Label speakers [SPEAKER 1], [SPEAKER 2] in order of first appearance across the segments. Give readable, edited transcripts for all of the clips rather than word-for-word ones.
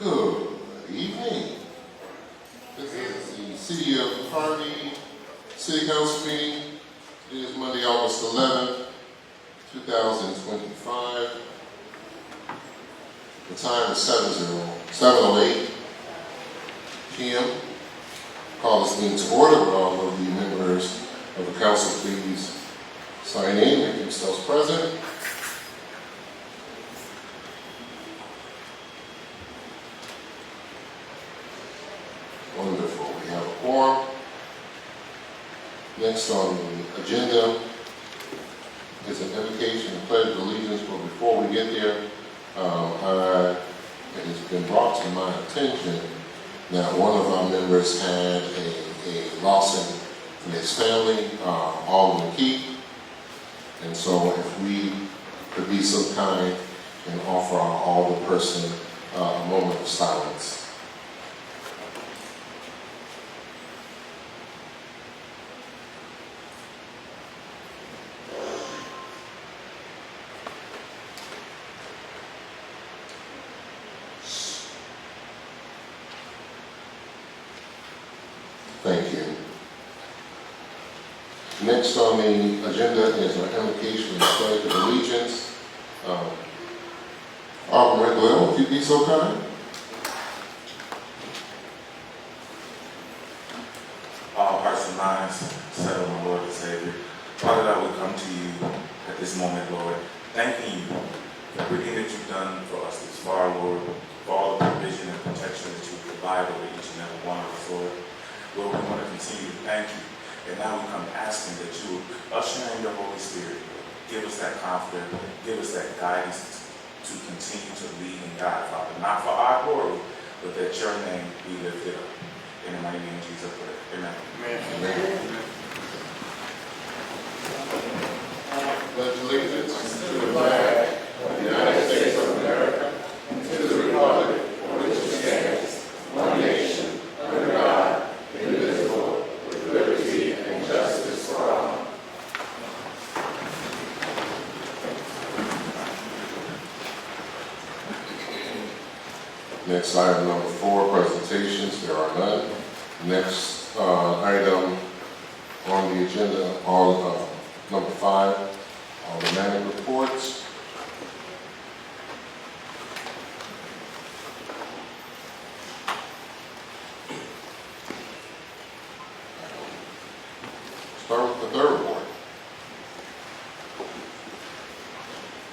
[SPEAKER 1] Good evening. This is the City of Harvey City Council meeting. It is Monday, August 11th, 2025. The time is 7:08 p.m. Call this meeting to order. Would all of the members of the council please sign in, make themselves present. Wonderful. We have a quorum. Next on the agenda is an invocation and pledge of allegiance. But before we get there, it has been brought to my attention that one of our members had a loss in his family, Alderman Keith. And so if we could be so kind and offer our alder person a moment of silence. Thank you. Next on the agenda is our invocation and pledge of allegiance. Alderman Glenn, if you'd be so kind.
[SPEAKER 2] All hearts and minds set on the Lord and Savior. Father, that we come to you at this moment, Lord, thanking you for everything that you've done for us this far, Lord, for all the provision and protection that you provide over each and every one of us, Lord. Lord, we want to continue to thank you. And now we come asking that you will usher in your Holy Spirit. Give us that confidence, give us that guidance to continue to lead and guide, Father. Not for our glory, but that your name be lifted up. In the mighty name of Jesus, I pray. Amen.
[SPEAKER 1] Amen. Pledge allegiance to the flag of the United States of America and to the republic for which it stands, one nation, under God, indivisible, with liberty and justice for all. Next, item number 4, presentations. There are none. Next item on the agenda, number 5, aldermanic reports. Start with the third ward.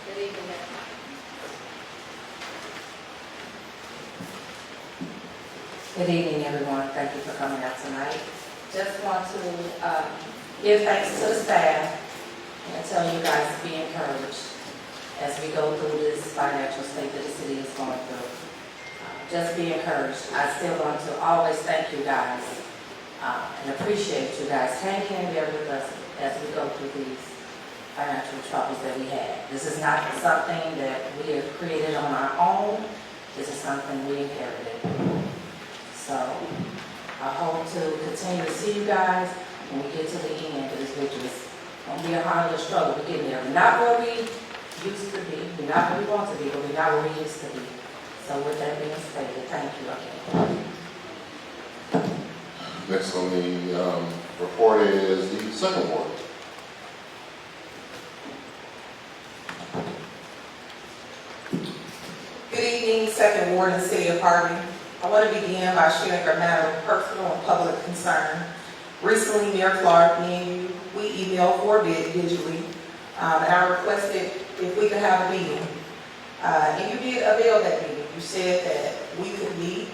[SPEAKER 3] Good evening. Good evening, everyone. Thank you for coming out tonight. Just want to give thanks to the staff and tell you guys to be encouraged as we go through this financial state that the city is going through. Just be encouraged. I still want to always thank you guys and appreciate you guys hanging in there with us as we go through these financial troubles that we have. This is not something that we have created on our own. This is something we inherited. So I hope to continue to see you guys when we get to the end of this victory. It's going to be a hard little struggle. We're getting there. We're not where we used to be. We're not where we want to be, but we're not where we used to be. So with that being stated, thank you again.
[SPEAKER 1] Next on the report is the second ward.
[SPEAKER 4] Good evening, Second Ward in the City of Harvey. I want to begin by sharing a matter of personal and public concern. Recently, Mayor Clark, me and you, we emailed for a bid digitally, and I requested if we could have a meeting. And you did avail that meeting. You said that we could meet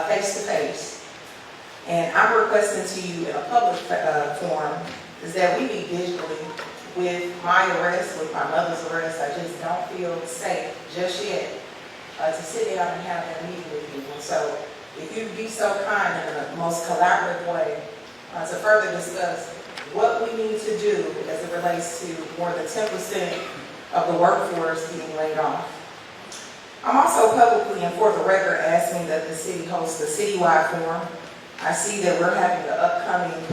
[SPEAKER 4] face to face. And I'm requesting to you in a public forum is that we meet digitally. With my arrest, with my mother's arrest, I just don't feel safe just yet to sit down and have that meeting with you. And so if you'd be so kind in the most collaborative way to further discuss what we need to do as it relates to more than 10% of the workforce being laid off. I'm also publicly and for the record asking that the city host a citywide forum. I see that we're having an upcoming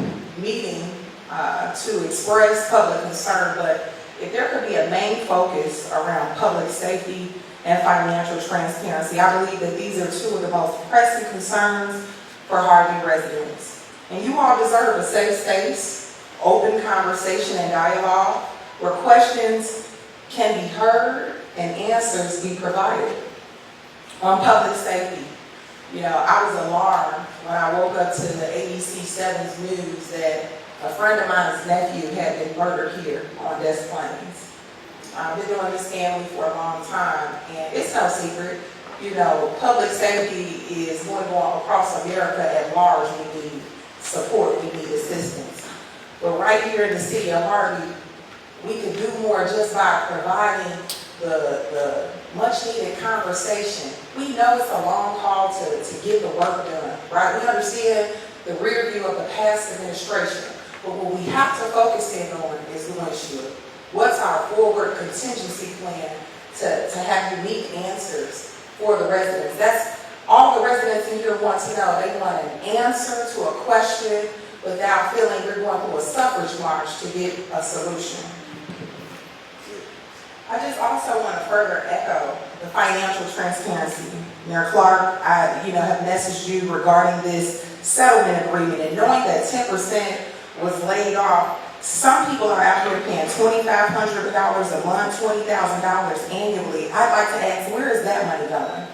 [SPEAKER 4] meeting to express public concern, but if there could be a main focus around public safety and financial transparency. I believe that these are two of the most pressing concerns for Harvey residents. And you all deserve a safe space, open conversation and dialogue, where questions can be heard and answers be provided. On public safety, I was alarmed when I woke up to the ABC 7's news that a friend of mine's nephew had been murdered here on Des Plaines. I've been doing this family for a long time, and it's no secret. Public safety is going on across America at large. We need support, we need assistance. But right here in the city of Harvey, we can do more just by providing the much needed conversation. We know it's a long haul to get the work done, right? We understand the rear view of the past administration. But what we have to focus in on is the windshield. What's our forward contingency plan to have unique answers for the residents? That's all the residents in here want to know. They want an answer to a question without feeling they're going through a suffrage march to get a solution. I just also want to further echo the financial transparency. Mayor Clark, I have messaged you regarding this settlement agreement, and knowing that 10% was laid off, some people are out here paying $2,500 a month, $20,000 annually. I'd like to ask, where is that money going?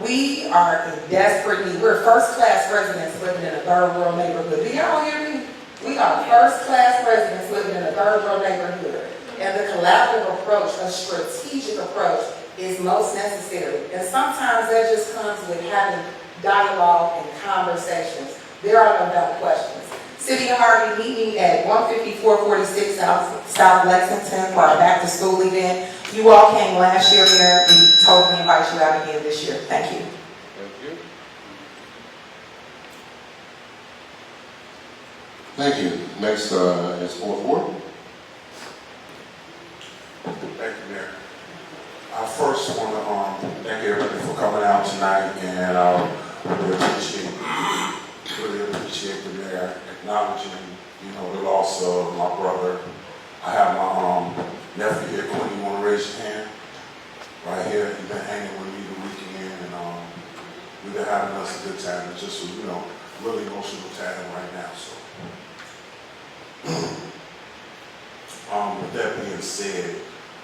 [SPEAKER 4] We are in desperate need. We're first-class residents living in a third-world neighborhood. Do y'all hear me? We are first-class residents living in a third-world neighborhood. And the collaborative approach, a strategic approach, is most necessary. And sometimes that just comes with having dialogue and conversations. There are no dumb questions. City of Harvey, meet me at 15446 South Lexington for our back-to-school event. You all came last year, Mayor. We totally invite you out again this year. Thank you.
[SPEAKER 1] Thank you. Next is 4th Ward.
[SPEAKER 5] Thank you, Mayor. I first want to thank everybody for coming out tonight, and really appreciate the mayor acknowledging, the loss of my brother. I have my nephew here. Quinn, you want to raise your hand? Right here. He's been hanging with me the weekend, and we've been having us a good time. It's just really emotional time right now. So, with that being said,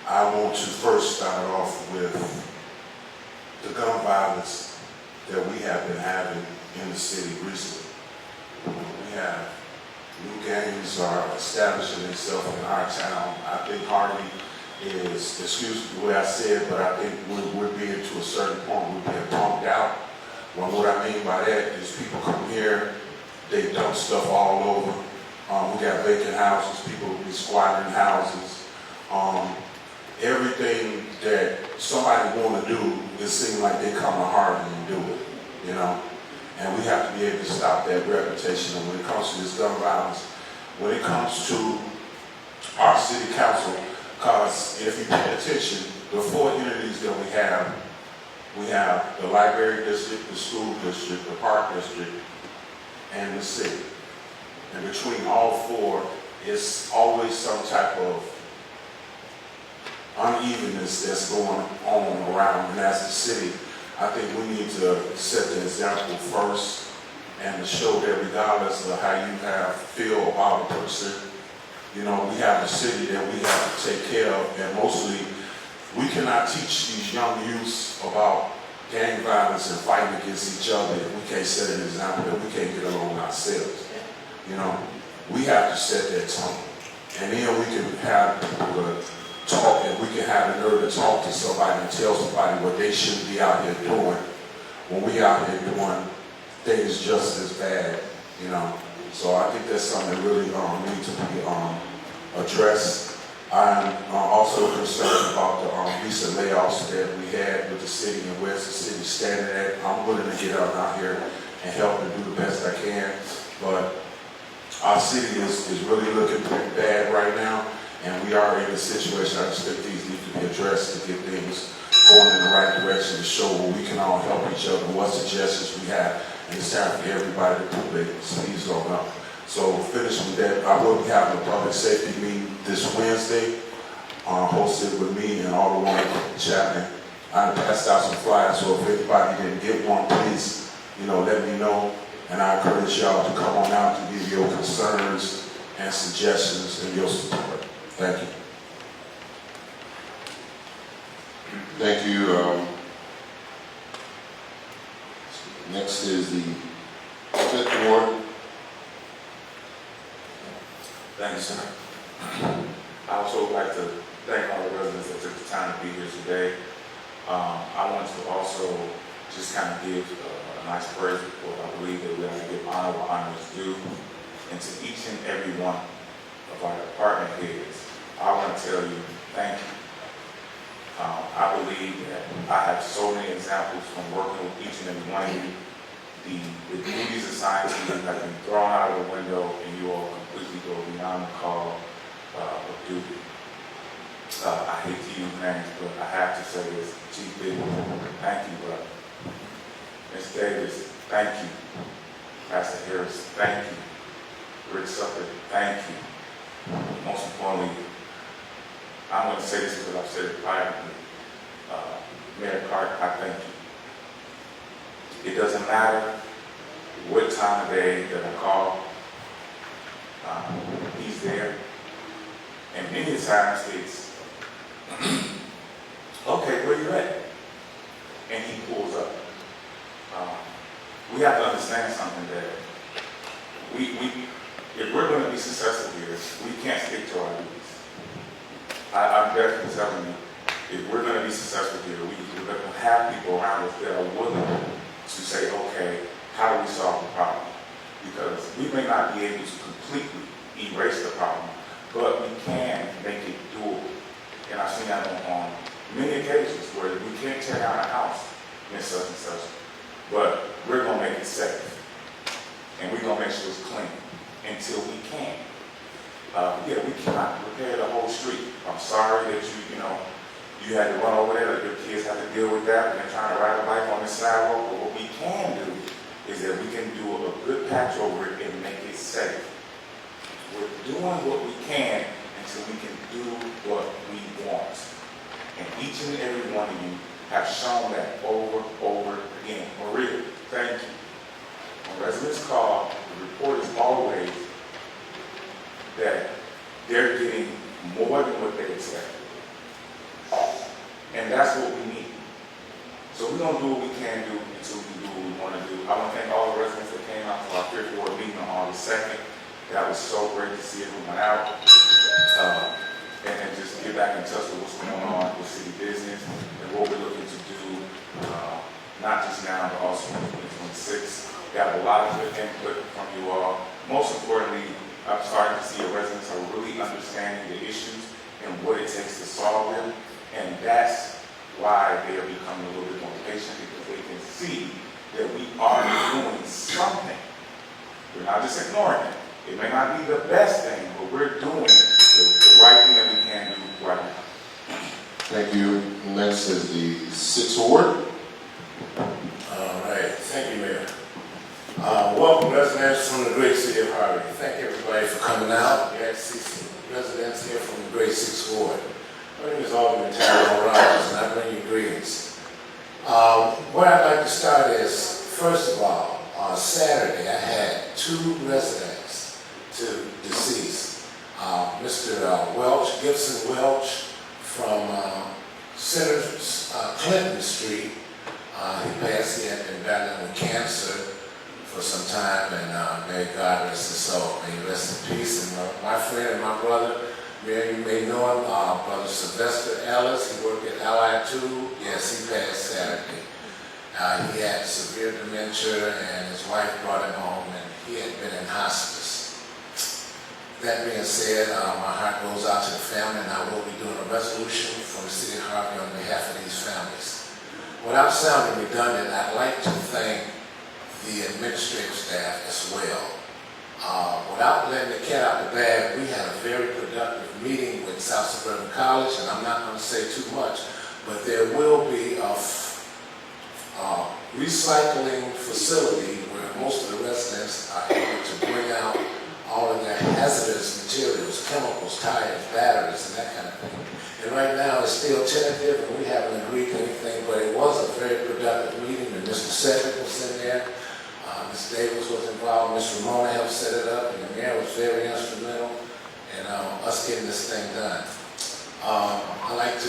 [SPEAKER 5] I want to first start off with the gun violence that we have been having in the city recently. We have new gangs are establishing themselves in our town. I think Harvey is, excuse the way I said, but I think we're being to a certain point, we're being pumped out. Well, what I mean by that is people come here, they dump stuff all over. We got vacant houses, people be squatting in houses. Everything that somebody want to do, it seems like they come to Harvey and do it, And we have to be able to stop that reputation. And when it comes to this gun violence, when it comes to our city council, because if you pay attention, the 4 entities that we have the library district, the school district, the park district, and the city. And between all 4, it's always some type of unevenness that's going on around. And as a city, I think we need to set the example first and to show that regardless of how you feel about a person, we have a city that we have to take care of. And mostly, we cannot teach these young youths about gang violence and fighting against each other if we can't set an example that we can't get along ourselves. We have to set that tone. And then we can have people talk, and we can have the nerve to talk to somebody and tell somebody what they shouldn't be out here doing when we out here doing things just as bad, So I think that's something that really needs to be addressed. I'm also concerned about the recent layoffs that we had with the city and where's the city standing at. I'm willing to get out here and help and do the best I can, but our city is really looking pretty bad right now, and we are in a situation. I just think these need to be addressed to get things going in the right direction, to show where we can all help each other, what suggestions we have, and it's time for everybody to put their sleeves on up. So finish with that. I will be having a public safety meeting this Wednesday. hosted with me and all the wonderful chaplain. I passed out some flyers, so if anybody didn't get one, please, let me know. And I encourage y'all to come on out to give your concerns and suggestions and your support. Thank you.
[SPEAKER 1] Thank you. Next is the 5th Ward.
[SPEAKER 2] Thank you, sir. I also would like to thank all the residents that took the time to be here today. I want to also just kind of give a nice praise report. I believe that we have to give honor where honor is due. And to each and every one of our department heads, I want to tell you thank you. I believe that I have so many examples from working with each and every one of you. The duties assigned to you have been thrown out of the window and you all completely go beyond the call of duty. I hate to use names, but I have to say this. Chief Biddy, thank you, brother. Ms. Davis, thank you. Pastor Harris, thank you. Rick Sucker, thank you. Most importantly, I'm going to say this because I've said it privately. Mayor Clark, I thank you. It doesn't matter what time of day that I call, he's there. And many times it's, okay, where you at? And he pulls up. We have to understand something that if we're going to be successful here, we can't stick to our duties. I'm definitely telling you, if we're going to be successful here, we're going to have people around us that are willing to say, okay, how do we solve the problem? Because we may not be able to completely erase the problem, but we can make it doable. And I've seen that on many occasions where we can't tear down a house in such and such, but we're going to make it safe. And we're going to make sure it's clean until we can. We cannot repair the whole street. I'm sorry that you had to run over there, that your kids have to deal with that when they're trying to ride a bike on the sidewalk. But what we can do is that we can do a good patch over it and make it safe. We're doing what we can until we can do what we want. And each and every one of you have shown that over and over again. Maria, thank you. When residents call, the report is always that they're getting more than what they expected. And that's what we need. So we're going to do what we can do until we do what we want to do. I want to thank all the residents that came out to our 5th Ward meeting on August 2nd. That was so great to see everyone out. And just get back in touch with what's going on with city business and what we're looking to do, not just now, but also in 2026. Got a lot of good input from you all. Most importantly, I'm starting to see the residents are really understanding the issues and what it takes to solve them. And that's why they are becoming a little bit more patient, because they can see that we are doing something. We're not just ignoring it. It may not be the best thing, but we're doing the right thing that we can do right now.
[SPEAKER 1] Thank you. Next is the 6th Ward.
[SPEAKER 6] All right. Thank you, Mayor. Welcome, residents from the great city of Harvey. Thank everybody for coming out. Glad to see some residents here from the great 6th Ward. My name is Alderman Tyrone Rogers, and I bring you greetings. Where I'd like to start is, first of all, on Saturday, I had 2 residents to decease. Mr. Welch, Gibson Welch, from Senator Clinton Street. He passed. He had been battling with cancer for some time, and may God rest his soul. May he rest in peace. And my friend and my brother, you may know him, Brother Sylvester Ellis. He worked at Allied 2. Yes, he passed Saturday. He had severe dementia, and his wife brought him home, and he had been in hospice. That being said, my heart goes out to the family, and I will be doing a resolution for the city of Harvey on behalf of these families. Without sounding redundant, I'd like to thank the administrative staff as well. Without letting the cat out the bag, we had a very productive meeting with South Suburban College, and I'm not going to say too much, but there will be a recycling facility where most of the residents are able to bring out all all of their hazardous materials, chemicals, tires, batteries, and that kind of thing. And right now, it's still tentative, and we haven't agreed to anything, but it was a very productive meeting, and Mr. Cedric was in there, Ms. Davis was involved, Ms. Ramona helped set it up, and the mayor was very instrumental in us getting this thing done. I'd like to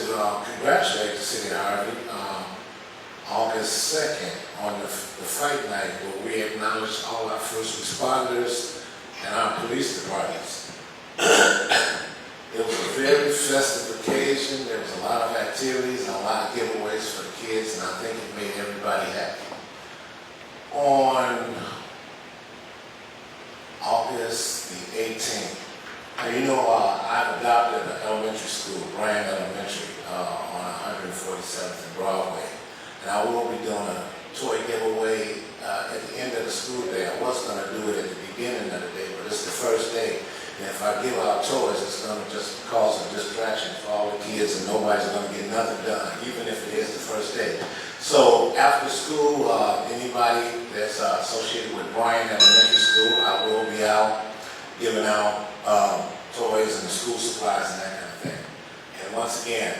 [SPEAKER 6] congratulate the city of Harvey. August 2nd, on the fight night, where we acknowledged all our first responders and our police departments. It was a very festive occasion. There was a lot of activities and a lot of giveaways for the kids, and I think it made everybody happy. On August the 18th, now, you know, I've adopted an elementary school, Bryan Elementary, on 147th and Broadway. And I will be doing a toy giveaway at the end of the school day. I was going to do it at the beginning of the day, but it's the first day. And if I give out toys, it's going to just cause a distraction for all the kids, and nobody's going to get nothing done, even if it is the first day. So after school, anybody that's associated with Bryan Elementary School, I will be out giving out toys and school supplies and that kind of thing. And once again,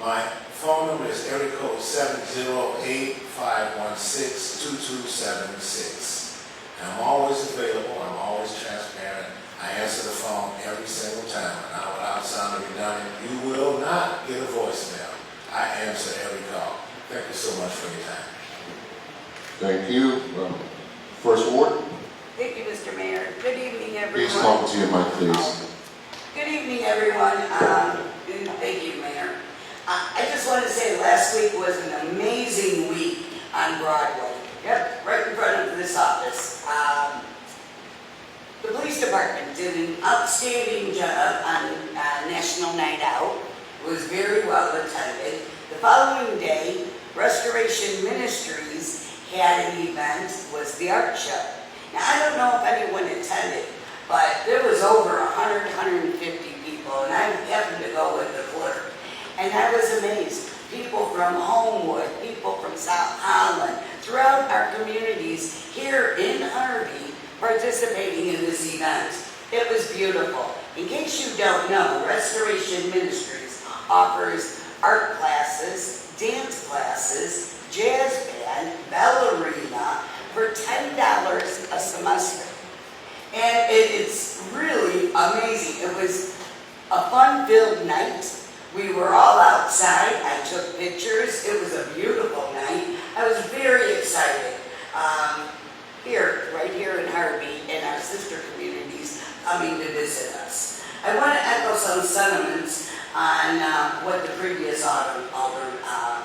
[SPEAKER 6] my phone number is area code 708-516-2276. And I'm always available, I'm always transparent. I answer the phone every single time. And without sounding redundant, you will not get a voicemail. I answer every call. Thank you so much for your time.
[SPEAKER 1] Thank you. First Ward,
[SPEAKER 7] Thank you, Mr. Mayor. Good evening, everyone.
[SPEAKER 1] please talk to your mic, please.
[SPEAKER 7] Good evening, everyone. And thank you, Mayor. I just want to say last week was an amazing week on Broadway. Yep, right in front of this office. The police department did an outstanding job on National Night Out. It was very well attended. The following day, Restoration Ministries had an event, was the art show. Now, I don't know if anyone attended, but there was over 100, 150 people, and I happened to go with the clerk. And I was amazed. People from Homewood, people from South Holland, throughout our communities here in Harvey participating in this event. It was beautiful. In case you don't know, Restoration Ministries offers art classes, dance classes, jazz band, ballerina for $10 a semester. And it's really amazing. It was a fun-filled night. We were all outside. I took pictures. It was a beautiful night. I was very excited. Right here in Harvey and our sister communities coming to visit us. I want to echo some sentiments on what the previous alder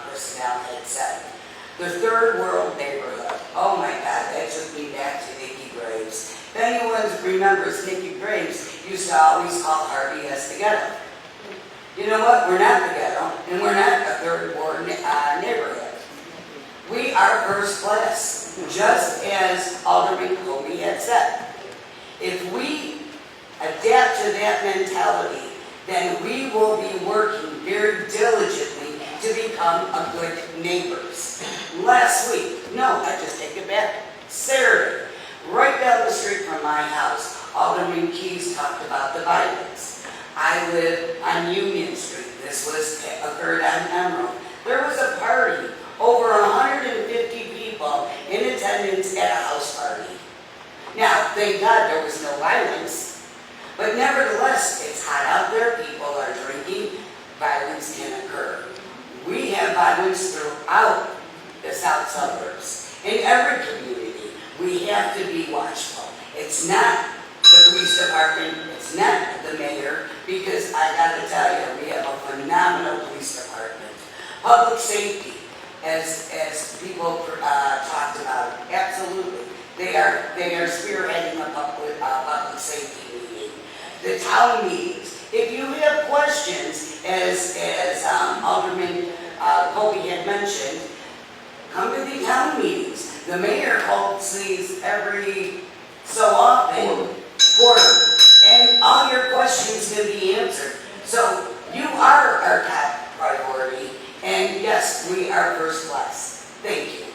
[SPEAKER 7] personnel had said. The third world neighborhood. Oh my God, that took me back to Nikki Graves. If anyone remembers, Nikki Graves used to always call Harvey as the ghetto. You know what? We're not the ghetto, and we're not a third world neighborhood. We are first class, just as Alderman Colby had said. If we adapt to that mentality, then we will be working very diligently to become a good neighbors. Last week, no, I just take it back, Saturday, right down the street from my house, Alderman Keyes talked about the violence. I live on Union Street. This occurred on Emerald. There was a party, over 150 people in attendance at a house party. Now, thank God there was no violence, but nevertheless, it's hot out there, people are drinking, violence can occur. We have violence throughout the south suburbs. In every community, we have to be watchful. It's not the police department, it's not the mayor, because I gotta tell you, we have a phenomenal police department. Public safety, as people talked about, absolutely. They are spearheading a public safety meeting. The town meetings. If you have questions, as Alderman Colby had mentioned, come to the town meetings. The mayor holds these every so often, quarter, and all your questions can be answered. So you are our top priority, and yes, we are first class. Thank you.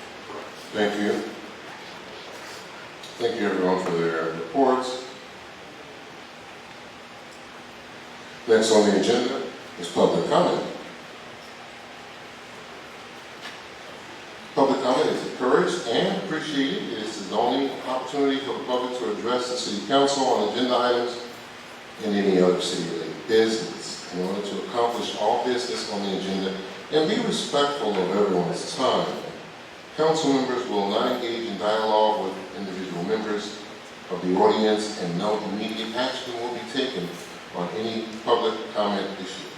[SPEAKER 1] Thank you. Thank you everyone for their reports. Next on the agenda is public comment. Public comment is encouraged and appreciated. It is the only opportunity for the public to address the City Council on agenda items and any other city-related business. In order to accomplish all business on the agenda and be respectful of everyone's time, council members will not engage in dialogue with individual members of the audience, and no immediate action will be taken on any public comment issue.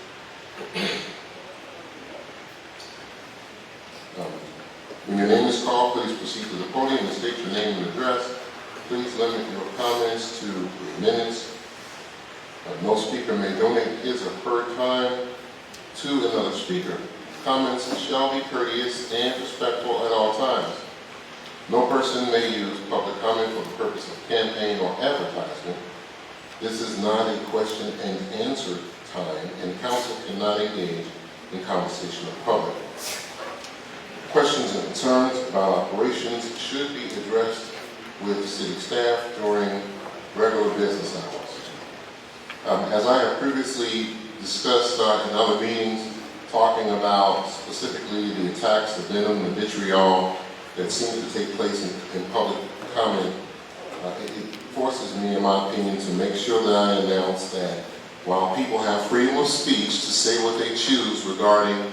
[SPEAKER 1] When your name is called, please proceed to the podium and state your name and address. Please limit your comments to 3 minutes. No speaker may donate his or her time to another speaker. Comments shall be courteous and respectful at all times. No person may use public comment for the purpose of campaign or advertisement. This is not a question and answer time, and council cannot engage in conversation in public. Questions and concerns about operations should be addressed with city staff during regular business hours. As I have previously discussed in other meetings, talking about specifically the attacks, the venom, the vitriol that seems to take place in public comment, it forces me, in my opinion, to make sure that I announce that while people have freedom of speech to say what they choose regarding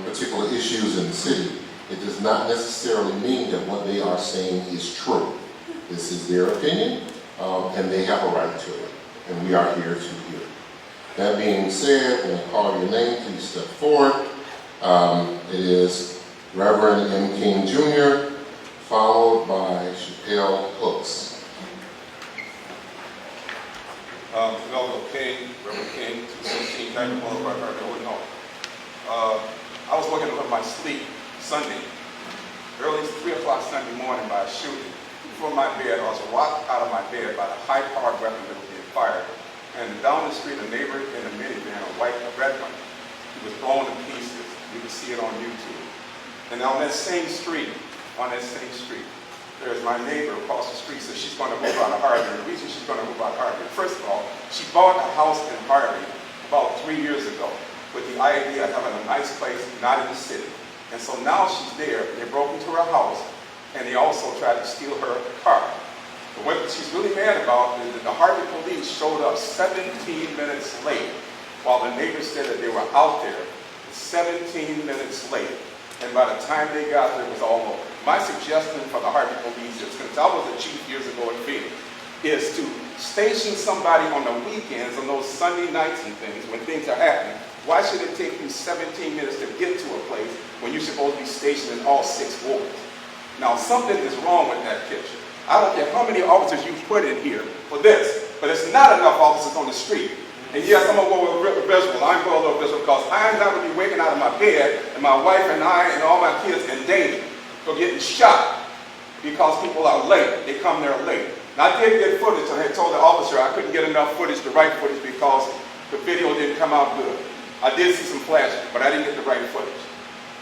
[SPEAKER 1] particular issues in the city, it does not necessarily mean that what they are saying is true. This is their opinion, and they have a right to it, and we are here to hear it. That being said, when I call your name, please step forward. It is Reverend M. King Jr., followed by Chappelle Hooks.
[SPEAKER 8] Development King, Reverend King, 216 Tiger Boulevard, Harvey, Illinois. I was waking up in my sleep Sunday, early 3 o'clock Sunday morning by a shooting. Before my bed, I was rocked out of my bed by the high-powered weapon that was being fired. And down the street, a neighbor in a minivan, a red one, he was blown to pieces. You can see it on YouTube. And on that same street, there's my neighbor across the street, so she's going to move out of Harvey. And the reason she's going to move out of Harvey, first of all, she bought a house in Harvey about 3 years ago with the idea of having a nice place, not in the city. And so now she's there. They broke into her house, and they also tried to steal her car. But what she's really mad about is that the Harvey police showed up 17 minutes late, while the neighbors said that they were out there 17 minutes late. And by the time they got there, it was all over. My suggestion for the Harvey police, since I was the chief years ago in Phoenix, is to station somebody on the weekends, on those Sunday nights and things, when things are happening. Why should it take you 17 minutes to get to a place when you're supposed to be stationed in all 6 wards? Now, something is wrong with that picture. I don't care how many officers you put in here for this, but it's not enough officers on the street. And yes, I'm going to go with visual. I'm going to go with visual because I'm not going to be waking out of my bed and my wife and I and all my kids in danger for getting shot because people are late. They come there late. Now, I did get footage, and I told the officer I couldn't get enough footage, the right footage, because the video didn't come out good. I did see some flashes, but I didn't get the right footage.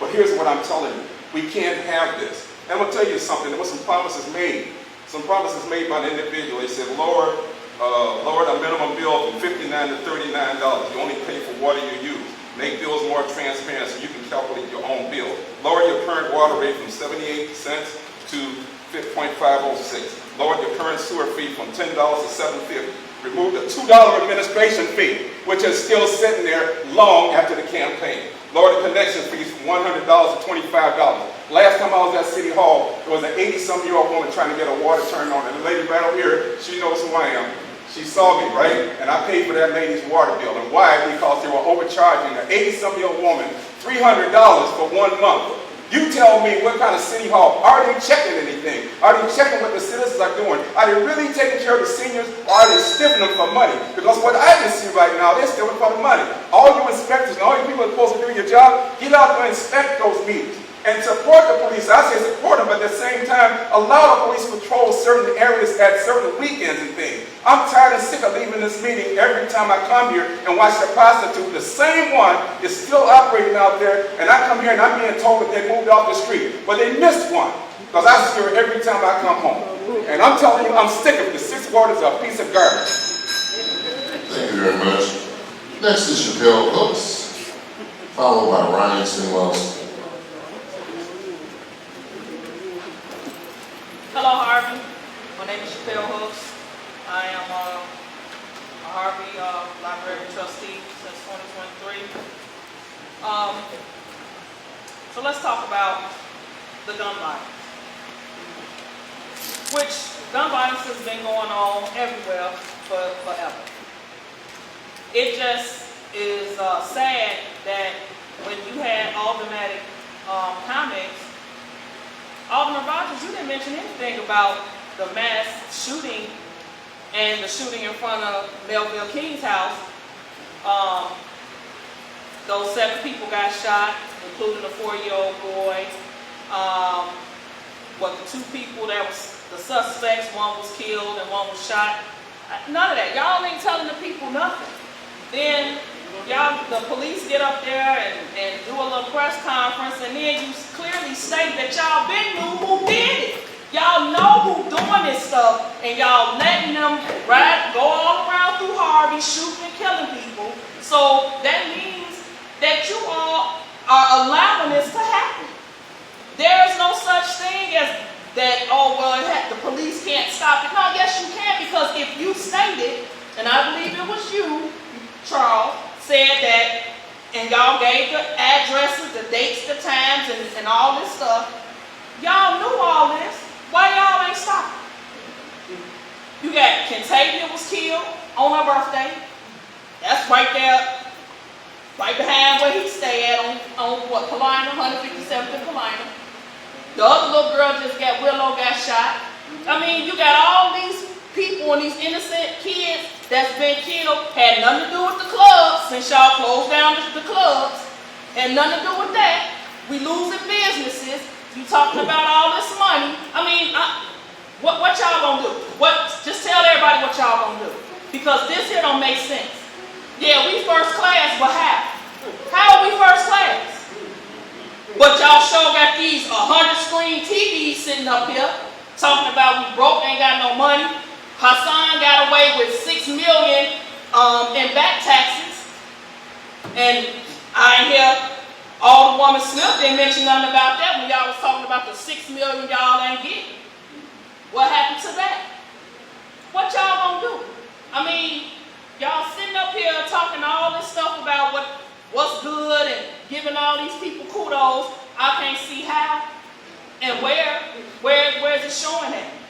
[SPEAKER 8] But here's what I'm telling you. We can't have this. And I'm going to tell you something. There were some promises made. Some promises made by an individual. They said, lower the minimum bill from $59 to $39. You only pay for water you use. Make bills more transparent so you can calculate your own bill. Lower your current water rate from 78 cents to 0.506. Lower your current sewer fee from $10 to $7.50. Remove the $2 administration fee, which is still sitting there long after the campaign. Lower the connection fees from $100 to $25. Last time I was at City Hall, there was an 80-some-year-old woman trying to get a water turned on. And the lady right over here, she knows who I am. She saw me, right? And I paid for that lady's water bill. And why? Because they were overcharging an 80-some-year-old woman $300 for 1 month. You tell me what kind of City Hall. Are they checking anything? Are they checking what the citizens are doing? Are they really taking care of the seniors, or are they stiffing them for money? Because what I can see right now, they're stiffing for the money. All you inspectors and all you people that are supposed to do your job, get out there and inspect those meters. And support the police. I say support them, but at the same time, allow the police to patrol certain areas at certain weekends and things. I'm tired and sick of leaving this meeting every time I come here and watch the prostitute. The same one is still operating out there, and I come here and I'm being told that they moved off the street. But they missed one, because I see her every time I come home. And I'm telling you, I'm sick of it. The 6th ward is a piece of garbage.
[SPEAKER 1] Thank you very much. Next is Chappelle Hooks, followed by Ryan Sinwellski.
[SPEAKER 9] Hello, Harvey. My name is Chappelle Hooks. I am a Harvey Library trustee since 2023. So let's talk about the gun violence, which gun violence has been going on everywhere forever. It just is sad that when you had automatic comments, Alderman Rogers, you didn't mention anything about the mass shooting and the shooting in front of Melville King's house. Those 7 people got shot, including a 4-year-old boy. The 2 people that was the suspects, one was killed and one was shot. None of that. Y'all ain't telling the people nothing. Then the police get up there and do a little press conference, and then you clearly state that y'all been knew who did it. Y'all know who doing this stuff, and y'all letting them go all around through Harvey, shooting and killing people. So that means that you all are allowing this to happen. There is no such thing as that, the police can't stop it. No, yes you can, because if you stated, and I believe it was you, Charles, said that, and y'all gave the addresses, the dates, the times, and all this stuff. Y'all knew all this. Why y'all ain't stopping? You got Kentavia was killed on her birthday. That's right there, right behind where he stayed at on Paulina, 157th and Paulina. The other little girl Willow got shot. I mean, you got all these people and these innocent kids that's been killed, had nothing to do with the clubs, since y'all closed down the clubs, had nothing to do with that. We losing businesses. You talking about all this money. I mean, what y'all gonna do? Just tell everybody what y'all gonna do. Because this here don't make sense. Yeah, we first class, but how? How are we first class? But y'all sure got these 100-screen TVs sitting up here, talking about we broke, ain't got no money. Hassan got away with $6 million in back taxes. And I hear Alderwoman Smith didn't mention nothing about that when y'all was talking about the $6 million y'all ain't getting. What happened to that? What y'all gonna do? I mean, y'all sitting up here talking all this stuff about what's good and giving all these people kudos. I can't see how and where's it showing at?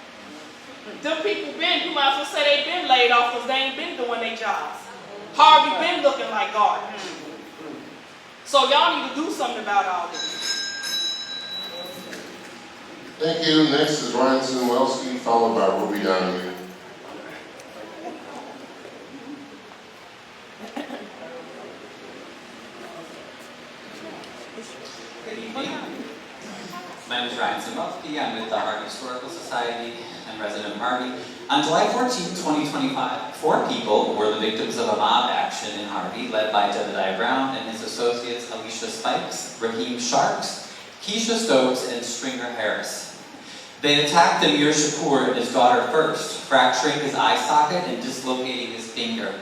[SPEAKER 9] Them people you might as well say they been laid off because they ain't been doing their jobs. Harvey been looking like garbage. So y'all need to do something about all this.
[SPEAKER 1] Thank you. Next is Ryan Sinwellski, followed by Ruby Donahue.
[SPEAKER 10] My name is Ryan Sinwellski. I'm with the Harvey Historical Society and resident of Harvey. On July 14, 2025, 4 people were the victims of a mob action in Harvey led by Jedediah Brown and his associates Alicia Spikes, Raheem Sharks, Keisha Stokes, and Stringer Harris. They attacked Amir Shakur and his daughter first, fracturing his eye socket and dislocating his finger.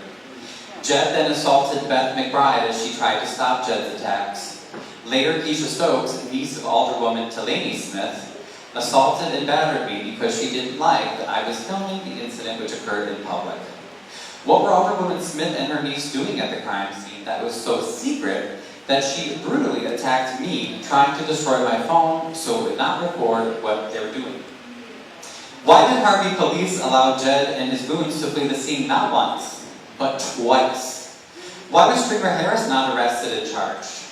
[SPEAKER 10] Jed then assaulted Beth McBride as she tried to stop Jed's attacks. Later, Keisha Stokes, niece of Alderwoman Delaney Smith, assaulted and battered me because she didn't like that I was filming the incident which occurred in public. What were Alderwoman Smith and her niece doing at the crime scene that was so secret that she brutally attacked me, trying to destroy my phone so it would not record what they were doing? Why did Harvey police allow Jed and his goons to flee the scene not once, but twice? Why was Stringer Harris not arrested and charged?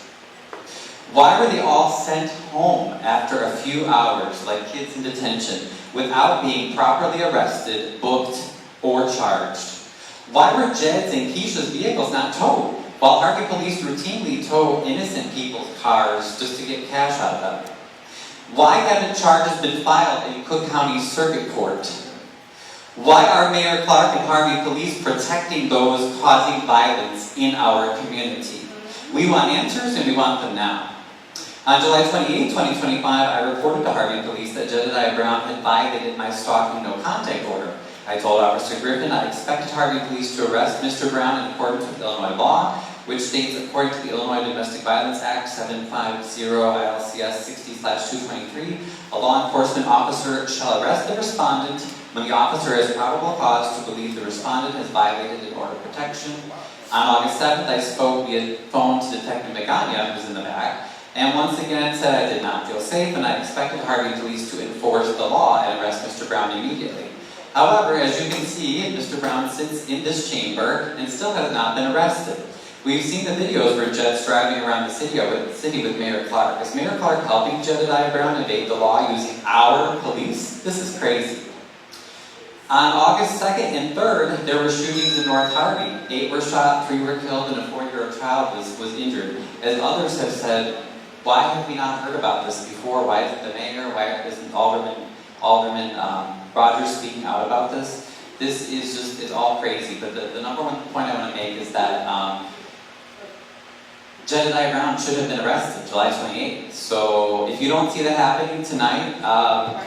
[SPEAKER 10] Why were they all sent home after a few hours, like kids in detention, without being properly arrested, booked, or charged? Why were Jed's and Keisha's vehicles not towed, while Harvey police routinely tow innocent people's cars just to get cash out of them? Why haven't charges been filed in Cook County Circuit Court? Why are Mayor Clark and Harvey police protecting those causing violence in our community? We want answers and we want them now. On July 28, 2025, I reported to Harvey police that Jedediah Brown had violated my stalking no contact order I told Officer Griffin I expected Harvey Police to arrest Mr. Brown in accordance with Illinois law, which states, according to the Illinois Domestic Violence Act 750 ILCS 60/223, a law enforcement officer shall arrest the respondent when the officer has probable cause to believe the respondent has violated an order of protection. On August 7th, I spoke via phone to Detective Magana, who was in the back, and once again said I did not feel safe and I expected Harvey Police to enforce the law and arrest Mr. Brown immediately. However, as you can see, Mr. Brown sits in this chamber and still has not been arrested. We've seen the videos where Jed's driving around the city with Mayor Clark. Is Mayor Clark helping Jedediah Brown evade the law using our police? This is crazy. On August 2nd and 3rd, there were shootings in North Harvey. 8 were shot, 3 were killed, and a 4-year-old child was injured. As others have said, why have we not heard about this before? Why isn't the mayor, why isn't Alderman Rogers speaking out about this? This is just, it's all crazy. But the number one point I want to make is that Jedediah Brown should have been arrested July 28th. So if you don't see that happening tonight,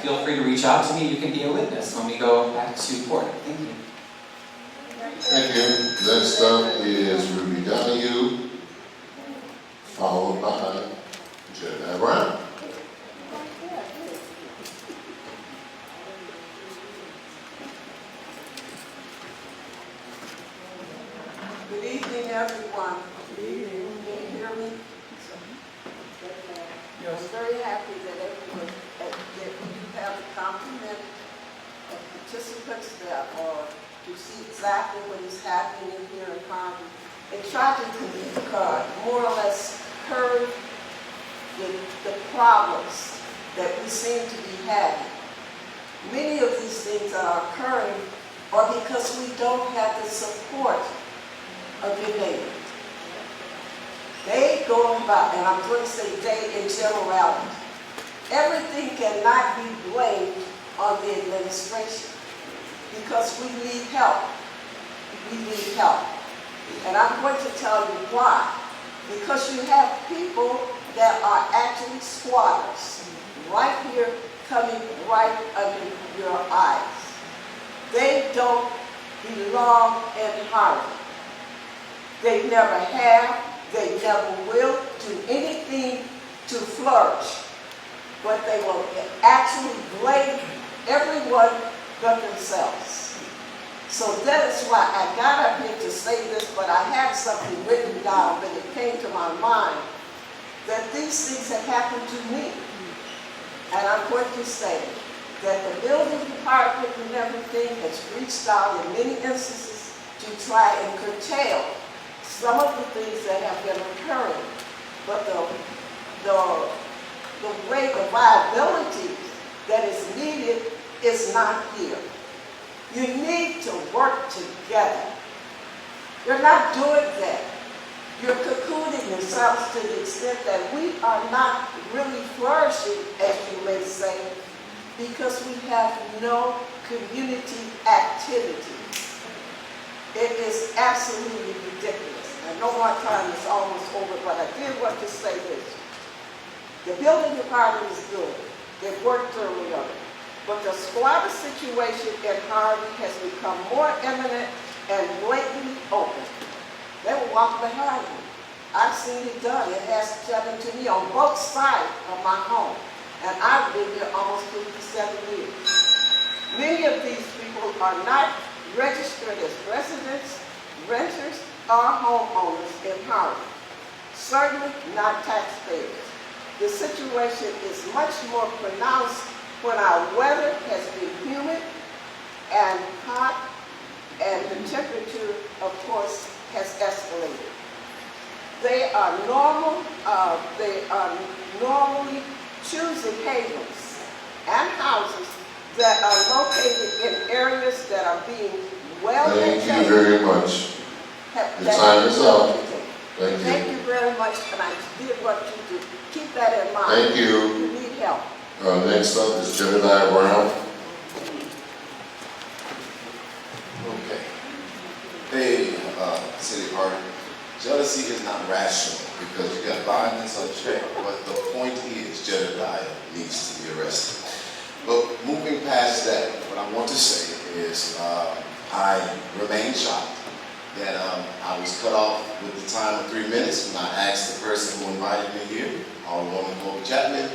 [SPEAKER 10] feel free to reach out to me. You can be a witness when we go back to court. Thank you.
[SPEAKER 1] Thank you. Next up is Ruby Donahue, followed by Jedediah Brown.
[SPEAKER 11] Good evening, everyone. Good evening. Can you hear me? I'm very happy that everyone, that you have a complement of participants that are to see exactly what is happening here in Harvey. And tragically, more or less heard the problems that we seem to be having. Many of these things that are occurring are because we don't have the support of your neighbor. They go about, and I'm going to say they in generality, everything cannot be blamed on the administration because we need help. We need help. And I'm going to tell you why. Because you have people that are actually squatters right here coming right under your eyes. They don't belong in Harvey. They never have, they never will do anything to flourish. But they will actually blame everyone but themselves. So that is why I got up here to say this, but I had something written down, but it came to my mind that these things have happened to me. And I'm going to say that the building department and everything has reached out in many instances to try and curtail some of the things that have been occurring, but the rate of viability that is needed is not here. You need to work together. You're not doing that. You're cocooning yourselves to the extent that we are not really flourishing, as you may say, because we have no community activity. It is absolutely ridiculous. I know my time is almost over, but I did want to say this. The building department is good. They've worked thoroughly on it. But the squatter situation in Harvey has become more imminent and blatantly open. They will walk behind me. I've seen it done. It has happened to me on both sides of my home. And I've been here almost 57 years. Many of these people are not registered as residents, renters, or homeowners in Harvey. Certainly not taxpayers. The situation is much more pronounced when our weather has been humid and hot, and the temperature, of course, has escalated. They are normally choosing havens and houses that are located in areas that are being well maintained.
[SPEAKER 1] Thank you very much. Your time is up.
[SPEAKER 11] Thank you very much, and I did want you to keep that in mind.
[SPEAKER 1] Thank you.
[SPEAKER 11] You need help.
[SPEAKER 1] Next up is Jedediah Brown.
[SPEAKER 12] Okay. Hey, City of Harvey. Jealousy is not rational because you got violence on check, but the point is Jedediah needs to be arrested. But moving past that, what I want to say this. I remain shocked that I was cut off with the time of 3 minutes when I asked the person who invited me here, Alderwoman Colby Chapman,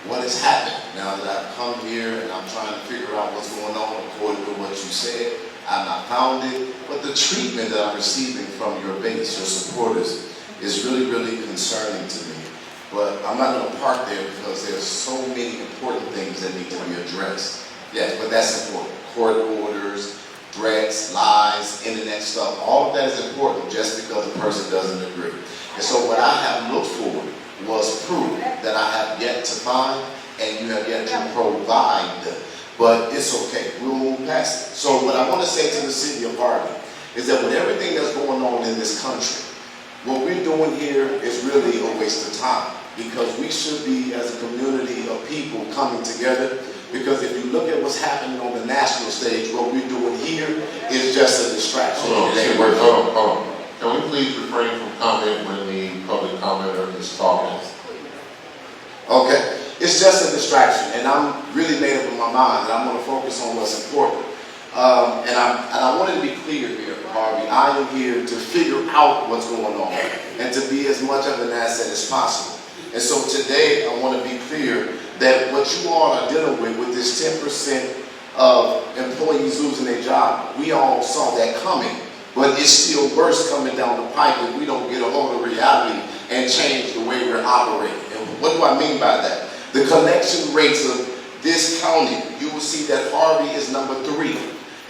[SPEAKER 12] what has happened now that I've come here and I'm trying to figure out what's going on according to what you said. I've not found it, but the treatment that I'm receiving from your base, your supporters, is really, really concerning to me. But I'm not going to park there because there's so many important things that need to be addressed. Yes, but that's important. Court orders, threats, lies, internet stuff, all of that is important just because a person doesn't agree. And so what I have looked for was proof that I have yet to find and you have yet to provide. But it's okay, we'll move past it. So what I want to say to the city of Harvey is that with everything that's going on in this country, what we're doing here is really a waste of time because we should be, as a community of people, coming together. Because if you look at what's happening on the national stage, what we're doing here is just a distraction.
[SPEAKER 1] Hold on. Can we please refrain from comment when the public commenter is talking?
[SPEAKER 12] Okay, it's just a distraction, and I'm really made up in my mind that I'm going to focus on what's important. And I want to be clear here, Harvey. I am here to figure out what's going on and to be as much of an asset as possible. And so today, I want to be clear that what you all are dealing with this 10% of employees losing their job, we all saw that coming. But it's still worse coming down the pipe if we don't get a hold of reality and change the way we're operating. And what do I mean by that? The collection rates of this county, you will see that Harvey is number 3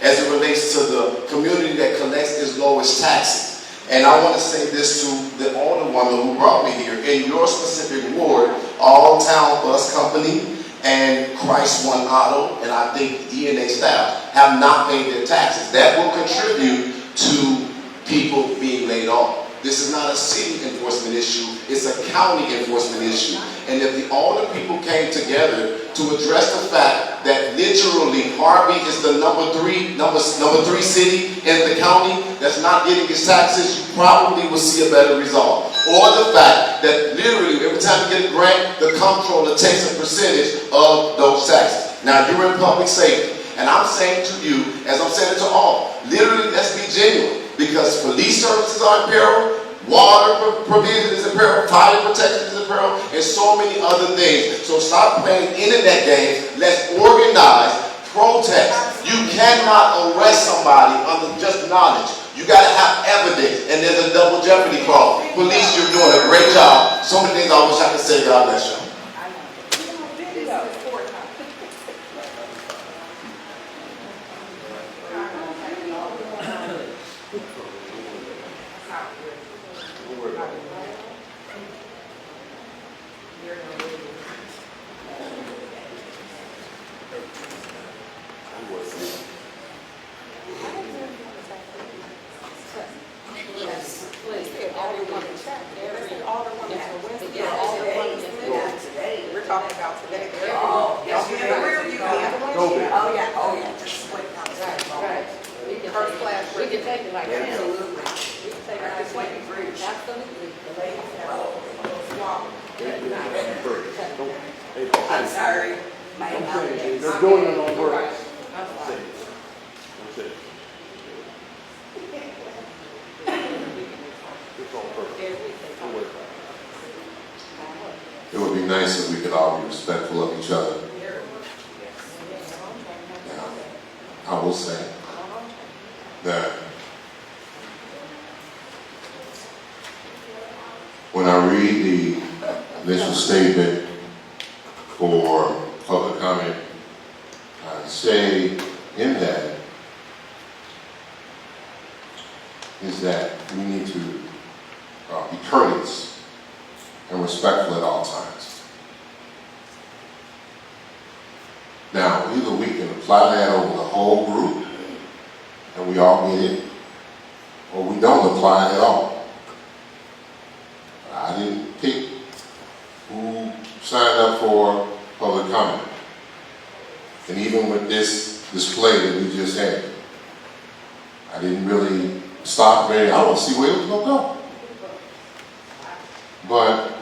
[SPEAKER 12] as it relates to the community that collects its lowest taxes. And I want to say this to the alderwoman who brought me here. In your specific ward, All Town Bus Company and Christ One Auto, and I think E&A staff, have not paid their taxes. That will contribute to people being laid off. This is not a city enforcement issue, it's a county enforcement issue. And if all the people came together to address the fact that literally Harvey is the number three city in the county that's not getting its taxes, you probably will see a better result. Or the fact that literally every time you get a grant, the comptroller takes a percentage of those taxes. Now you're in public safety, and I'm saying to you, as I'm saying it to all, literally let's be genuine. Because police services are in peril, water provision is in peril, fire protection is in peril, and so many other things. So stop playing internet games. Let's organize, protest. You cannot arrest somebody under just knowledge. You got to have evidence, and there's a double jeopardy clause. Police, you're doing a great job. So many things I wish I could say. God bless you.
[SPEAKER 4] We're talking about today.
[SPEAKER 7] Oh, yes, oh, yeah, just wait outside.
[SPEAKER 4] First class.
[SPEAKER 13] We can take it like that.
[SPEAKER 7] Absolutely.
[SPEAKER 13] We can take it
[SPEAKER 7] Just
[SPEAKER 13] like
[SPEAKER 7] waiting
[SPEAKER 13] that.
[SPEAKER 7] for you.
[SPEAKER 13] Absolutely.
[SPEAKER 7] I'm sorry, my apologies.
[SPEAKER 13] They're doing it on purpose.
[SPEAKER 1] It would be nice if we could all be respectful of each other. Now, I will say that when I read the initial statement for public comment, I say in that is that we need to be courteous and respectful at all times. Now, either we can apply that over the whole group and we all get it, or we don't apply it at all. I didn't pick who signed up for public comment. And even with this display that we just had, I didn't really stop there. I want to see where it was going to go. But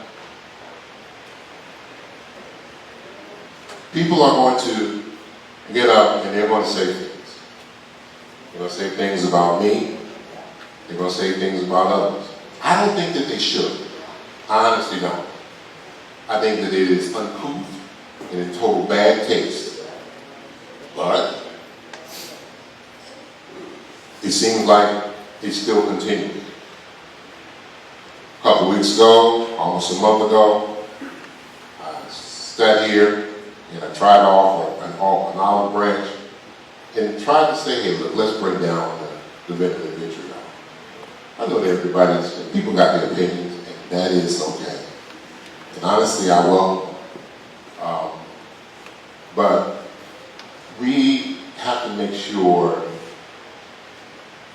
[SPEAKER 1] people are going to get up and they're going to say things. They're going to say things about me. They're going to say things about others. I don't think that they should. I honestly don't. I think that it is uncouth and in total bad taste. But it seems like it still continues. A couple weeks ago, almost a month ago, I sat here and I tried off an olive branch and tried to say, hey, look, let's bring down the vinegar vitriol. I know that people got their opinions, and that is okay. And honestly, I welcome them. But we have to make sure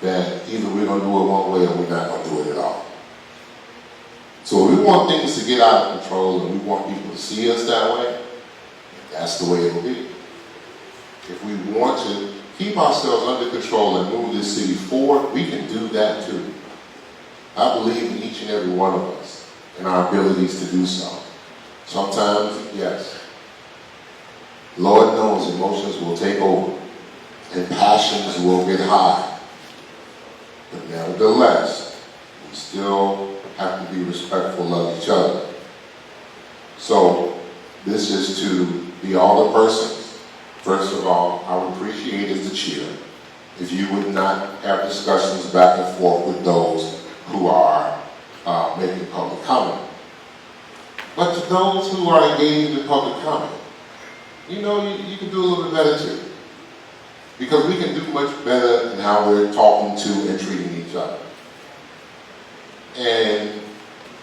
[SPEAKER 1] that either we're going to do it one way or we're not going to do it at all. So if we want things to get out of control and we want people to see us that way, that's the way it will be. If we want to keep ourselves under control and move this city forward, we can do that too. I believe in each and every one of us and our abilities to do so. Sometimes, yes, Lord knows emotions will take over and passions will get high. But nevertheless, we still have to be respectful of each other. So this is to the other persons. First of all, I would appreciate as the chair if you would not have discussions back and forth with those who are making public comment. But to those who are engaged in public comment, you know, you can do a little bit better too. Because we can do much better in how we're talking to and treating each other. And,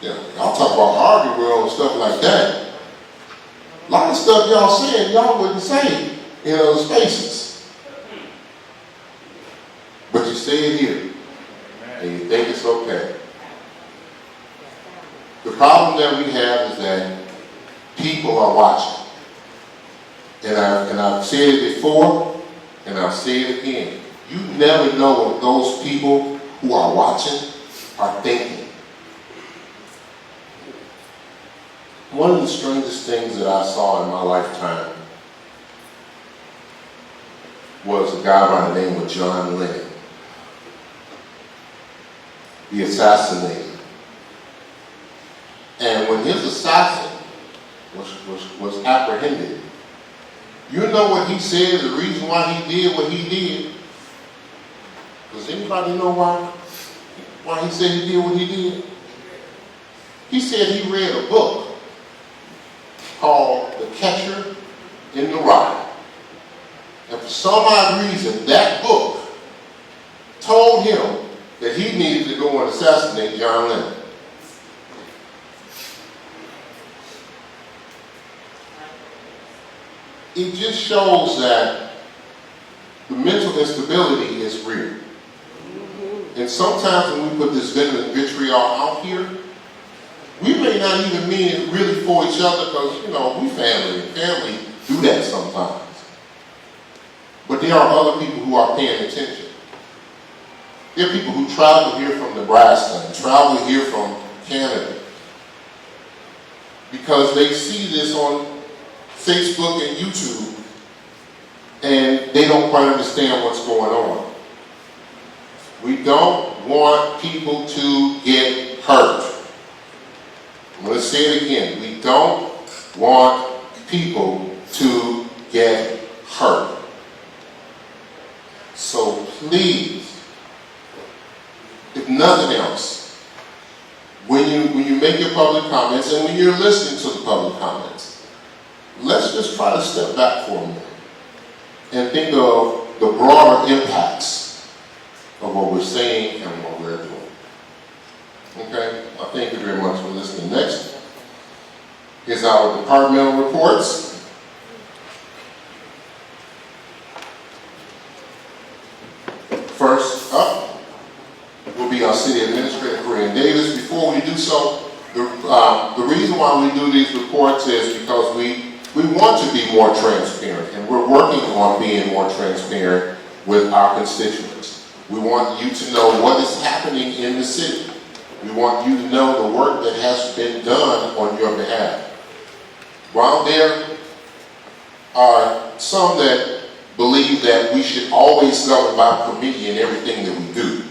[SPEAKER 1] you know, y'all talk about Harvey World and stuff like that. A lot of stuff y'all saying, y'all wouldn't say in other spaces. But you say it here, and you think it's okay. The problem that we have is that people are watching. And I've said it before, and I'll say it again. You never know what those people who are watching are thinking. One of the strangest things that I saw in my lifetime was a guy by the name of John Lennon. He assassinated. And when his assassin was apprehended, you know what he said, the reason why he did what he did? Does anybody know why he said he did what he did? He said he read a book called The Catcher in the Rye. And for some odd reason, that book told him that he needed to go and assassinate John Lennon. It just shows that the mental instability is real. And sometimes when we put this vitriol out here, we may not even mean it really for each other because, you know, we family, and family do that sometimes. But there are other people who are paying attention. There are people who travel here from Nebraska and travel here from Canada because they see this on Facebook and YouTube, and they don't quite understand what's going on. We don't want people to get hurt. I'm going to say it again. We don't want people to get hurt. So please, if nothing else, when you make your public comments and when you're listening to the public comments, let's just try to step back for a minute and think of the broader impacts of what we're saying and what we're doing. Okay? I thank you very much for listening. Next is our departmental reports. First up will be our City Administrator, Corinne Davis. Before we do so, the reason why we do these reports is because we want to be more transparent, and we're working on being more transparent with our constituents. We want you to know what is happening in the city. We want you to know the work that has been done on your behalf. While there are some that believe believe that we should always govern by committee in everything that we do,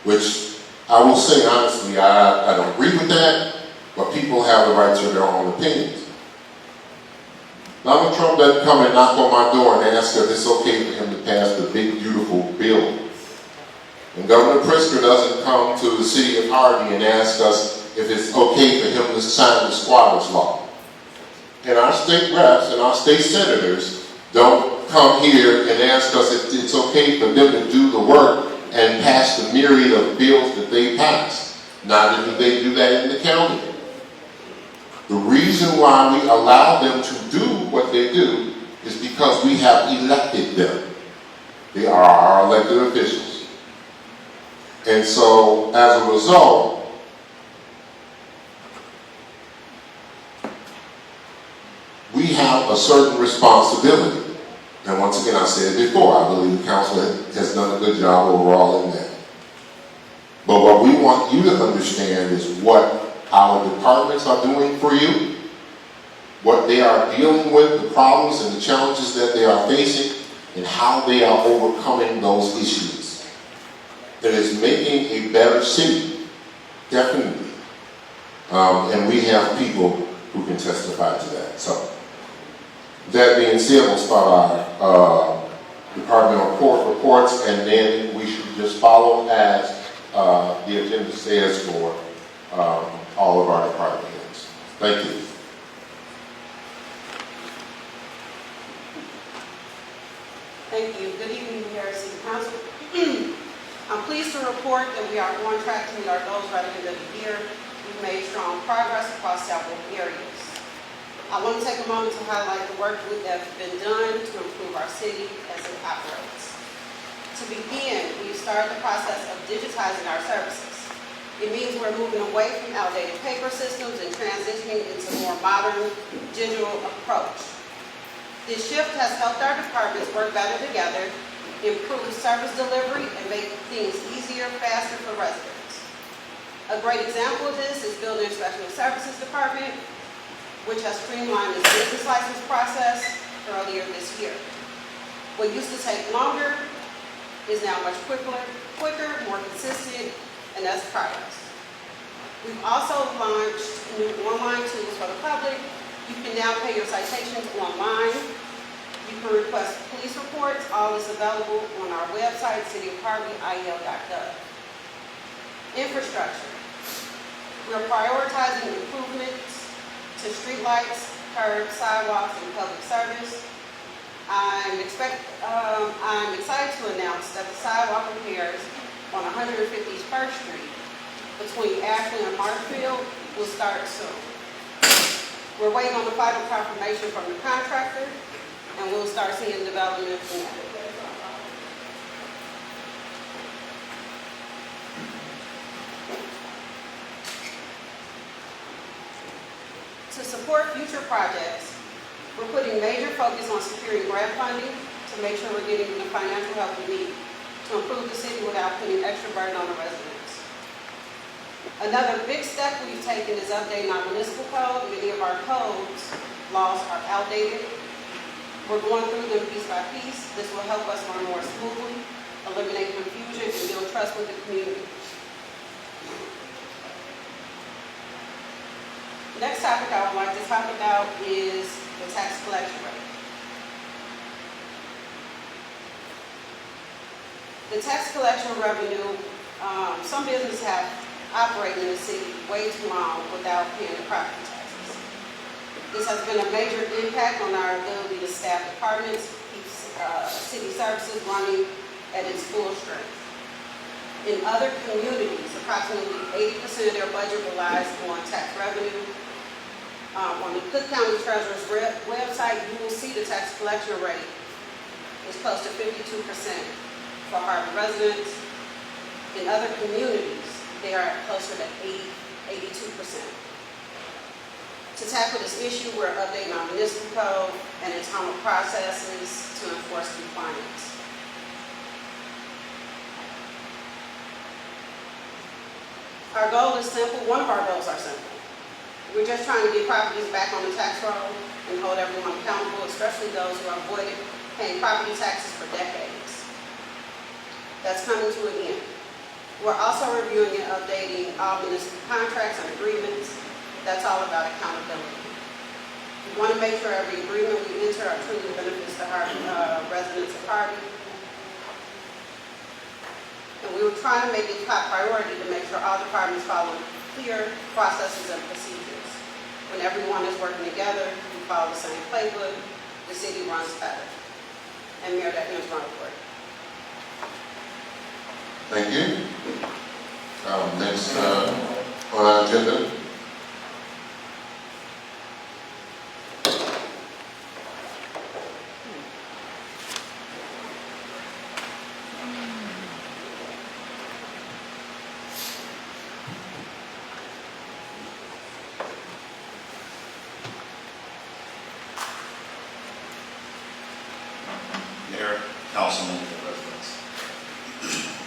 [SPEAKER 1] which I will say honestly, I don't agree with that, but people have the right to their own opinions. Donald Trump doesn't come and knock on my door and ask if it's okay for him to pass the big, beautiful bill. And Governor Pritzker doesn't come to the city of Harvey and ask us if it's okay for him to sign the squatters law. And our state reps and our state senators don't come here and ask us if it's okay for them to do the work and pass the myriad of bills that they pass. Neither do they do that in the county. The reason why we allow them to do what they do is because we have elected them. They are our elected officials. And so, as a result, we have a certain responsibility. And once again, I said it before, I believe the council has done a good job overall in that. But what we want you to understand is what our departments are doing for you, what they are dealing with, the problems and the challenges that they are facing, and how they are overcoming those issues. It is making a better city, definitely. And we have people who can testify to that. So, that being said, we'll start our departmental reports, and then we should just follow as the agenda says for all of our department heads. Thank you.
[SPEAKER 14] Thank you. Good evening, Mayor, City Council. I'm pleased to report that we are on track to meet our goals by the end of the year. We've made strong progress across several areas. I want to take a moment to highlight the work that has been done to improve our city as it operates. To begin, we've started the process of digitizing our services. It means we're moving away from outdated paper systems and transitioning into a more modern digital approach. This shift has helped our departments work better together, improve service delivery, and make things easier, faster for residents. A great example of this is Building Inspection Services Department, which has streamlined its business license process earlier this year. What used to take longer is now much quicker, more consistent, and that's progress. We've also launched new online tools for the public. You can now pay your citations online. You can request police reports. All is available on our website, cityofharvey.il.gov. Infrastructure. We're prioritizing improvements to streetlights, curbs, sidewalks, and public service. I'm excited to announce that the sidewalk repairs on 151st Street between Ashland and Marshfield will start soon. We're waiting on the final confirmation from the contractor, and we'll start seeing development from that. To support future projects, we're putting major focus on securing grant funding to make sure we're getting the financial help we need to improve the city without putting extra burden on the residents. Another big step we've taken is updating our municipal code. Many of our codes, laws are outdated. We're going through them piece by piece. This will help us run more smoothly, eliminate confusion, and build trust with the community. Next topic I would like to talk about is the tax collection rate. The tax collection revenue, some businesses have operated in the city way too long without paying the property taxes. This has been a major impact on our ability to staff departments, keep city services running at its full strength. In other communities, approximately 80% of their budget relies on tax revenue. On the Cook County Treasurer's website, you will see the tax collection rate is close to 52% for Harvey residents. In other communities, they are closer to 82%. To tackle this issue, we're updating our municipal code and internal processes to enforce compliance. Our goal is simple. One of our goals are simple. We're just trying to get properties back on the tax roll and hold everyone accountable, especially those who are avoiding paying property taxes for decades. That's coming to an end. We're also reviewing and updating all municipal contracts and agreements. That's all about accountability. We want to make sure every agreement we enter truly benefits the residents of Harvey. And we were trying to make it top priority to make sure all departments follow clear processes and procedures. When everyone is working together, we follow the same playbook, the city runs better. And Mayor, that ends my report.
[SPEAKER 1] Thank you. Next on our agenda.
[SPEAKER 15] Mayor, Councilman, and residents.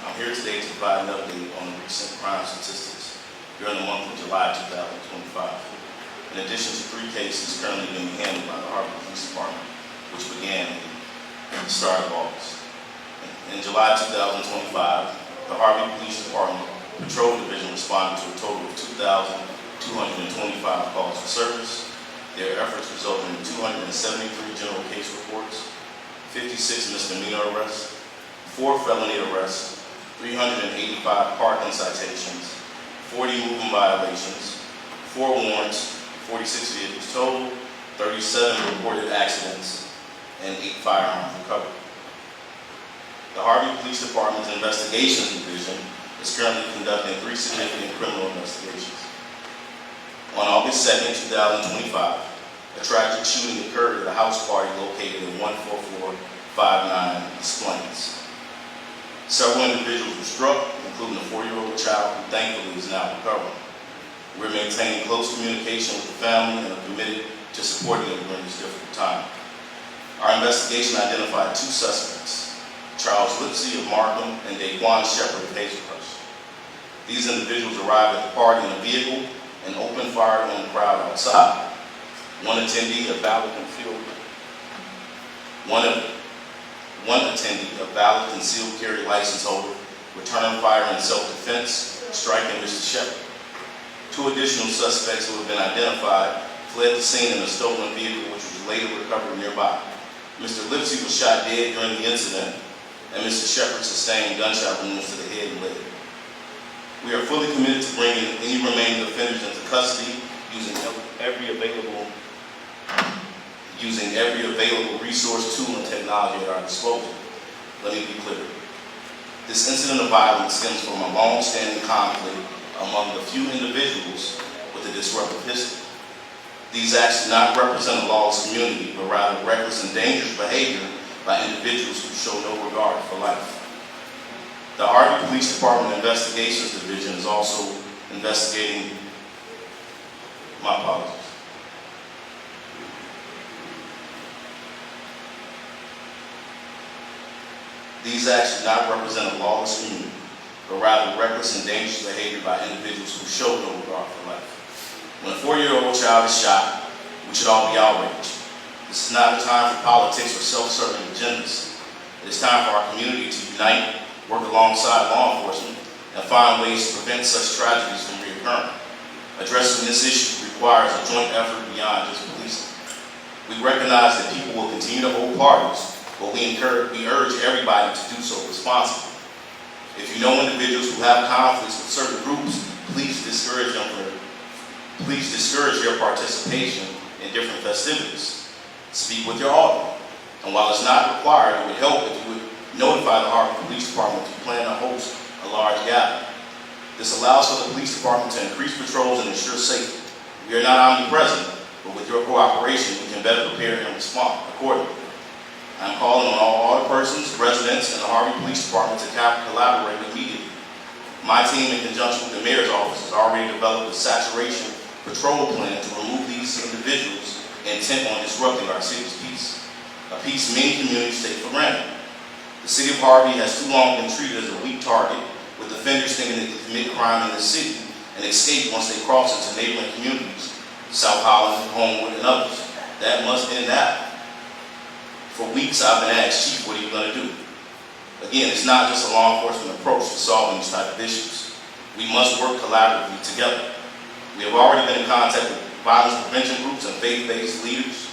[SPEAKER 15] I'm here today to provide an update on the recent crime statistics during the month of July 2025. In addition to 3 cases currently being handled by the Harvey Police Department, which began at the start of August. In July 2025, the Harvey Police Department Patrol Division responded to a total of 2,225 calls for service. Their efforts resulted in 273 general case reports, 56 misdemeanor arrests, 4 felony arrests, 385 parking citations, 40 movement violations, 4 warrants, 46 vehicles totaled, 37 reported accidents, and 8 firearms recovered. The Harvey Police Department's Investigations Division is currently conducting 3 significant criminal investigations. On August 2nd, 2025, a tragic shooting occurred at a house party located in 14459 East Plains. Several individuals were struck, including a 4-year-old child who thankfully is now recovering. We're maintaining close communication with the family and are committed to supporting them during this difficult time. Our investigation identified 2 suspects, Charles Lipsy of Markham and Daquan Shepard of Hazelhurst. These individuals arrived at the party in a vehicle and opened fire on the crowd outside. One attendee, a valid concealed carry license holder, returned fire in self-defense, striking Mr. Shepard. 2 additional suspects who have been identified fled the scene in a stolen vehicle which was later recovered nearby. Mr. Lipsy was shot dead during the incident, and Mr. Shepard sustained gunshot wounds to the head and leg. We are fully committed to bringing any remaining offenders into custody using every available resource, tool, and technology at our disposal. Let me be clear. This incident of violence stems from a long-standing conflict among the few individuals with a disruptive history. These acts do not represent a lawless community, but rather reckless and dangerous behavior by individuals who show no regard for life. The Harvey Police Department Investigations Division is also investigating, my apologies. These acts do not represent a lawless community, but rather reckless and dangerous behavior by individuals who show no regard for life. When a 4-year-old child is shot, we should all be outraged. This is not a time for politics or self-serving agendas. It is time for our community to unite, work alongside law enforcement, and find ways to prevent such tragedies from reoccurring. Addressing this issue requires a joint effort beyond just policing. We recognize that people will continue to hold parties, but we urge everybody to do so responsibly. If you know individuals who have conflicts with certain groups, please discourage their participation in different festivities. Speak with your alderman. And while it's not required, it would help if you would notify the Harvey Police Department if you plan to host a large gathering. This allows for the police department to increase patrols and ensure safety. We are not omnipresent, but with your cooperation, we can better prepare and respond accordingly. I'm calling on all alderpersons, residents, and the Harvey Police Department to collaborate immediately. My team, in conjunction with the mayor's office, has already developed a saturation patrol plan to remove these individuals intent on disrupting our city's peace, a peace many communities take for granted. The city of Harvey has too long been treated as a weak target, with offenders thinking they can commit crime in the city and escape once they cross into neighboring communities, South Holland, Homewood, and others. That must end now. For weeks, I've been asked, Chief, what are you going to do? Again, it's not just a law enforcement approach to solving these type of issues. We must work collaboratively together. We have already been in contact with violence prevention groups and faith-based leaders.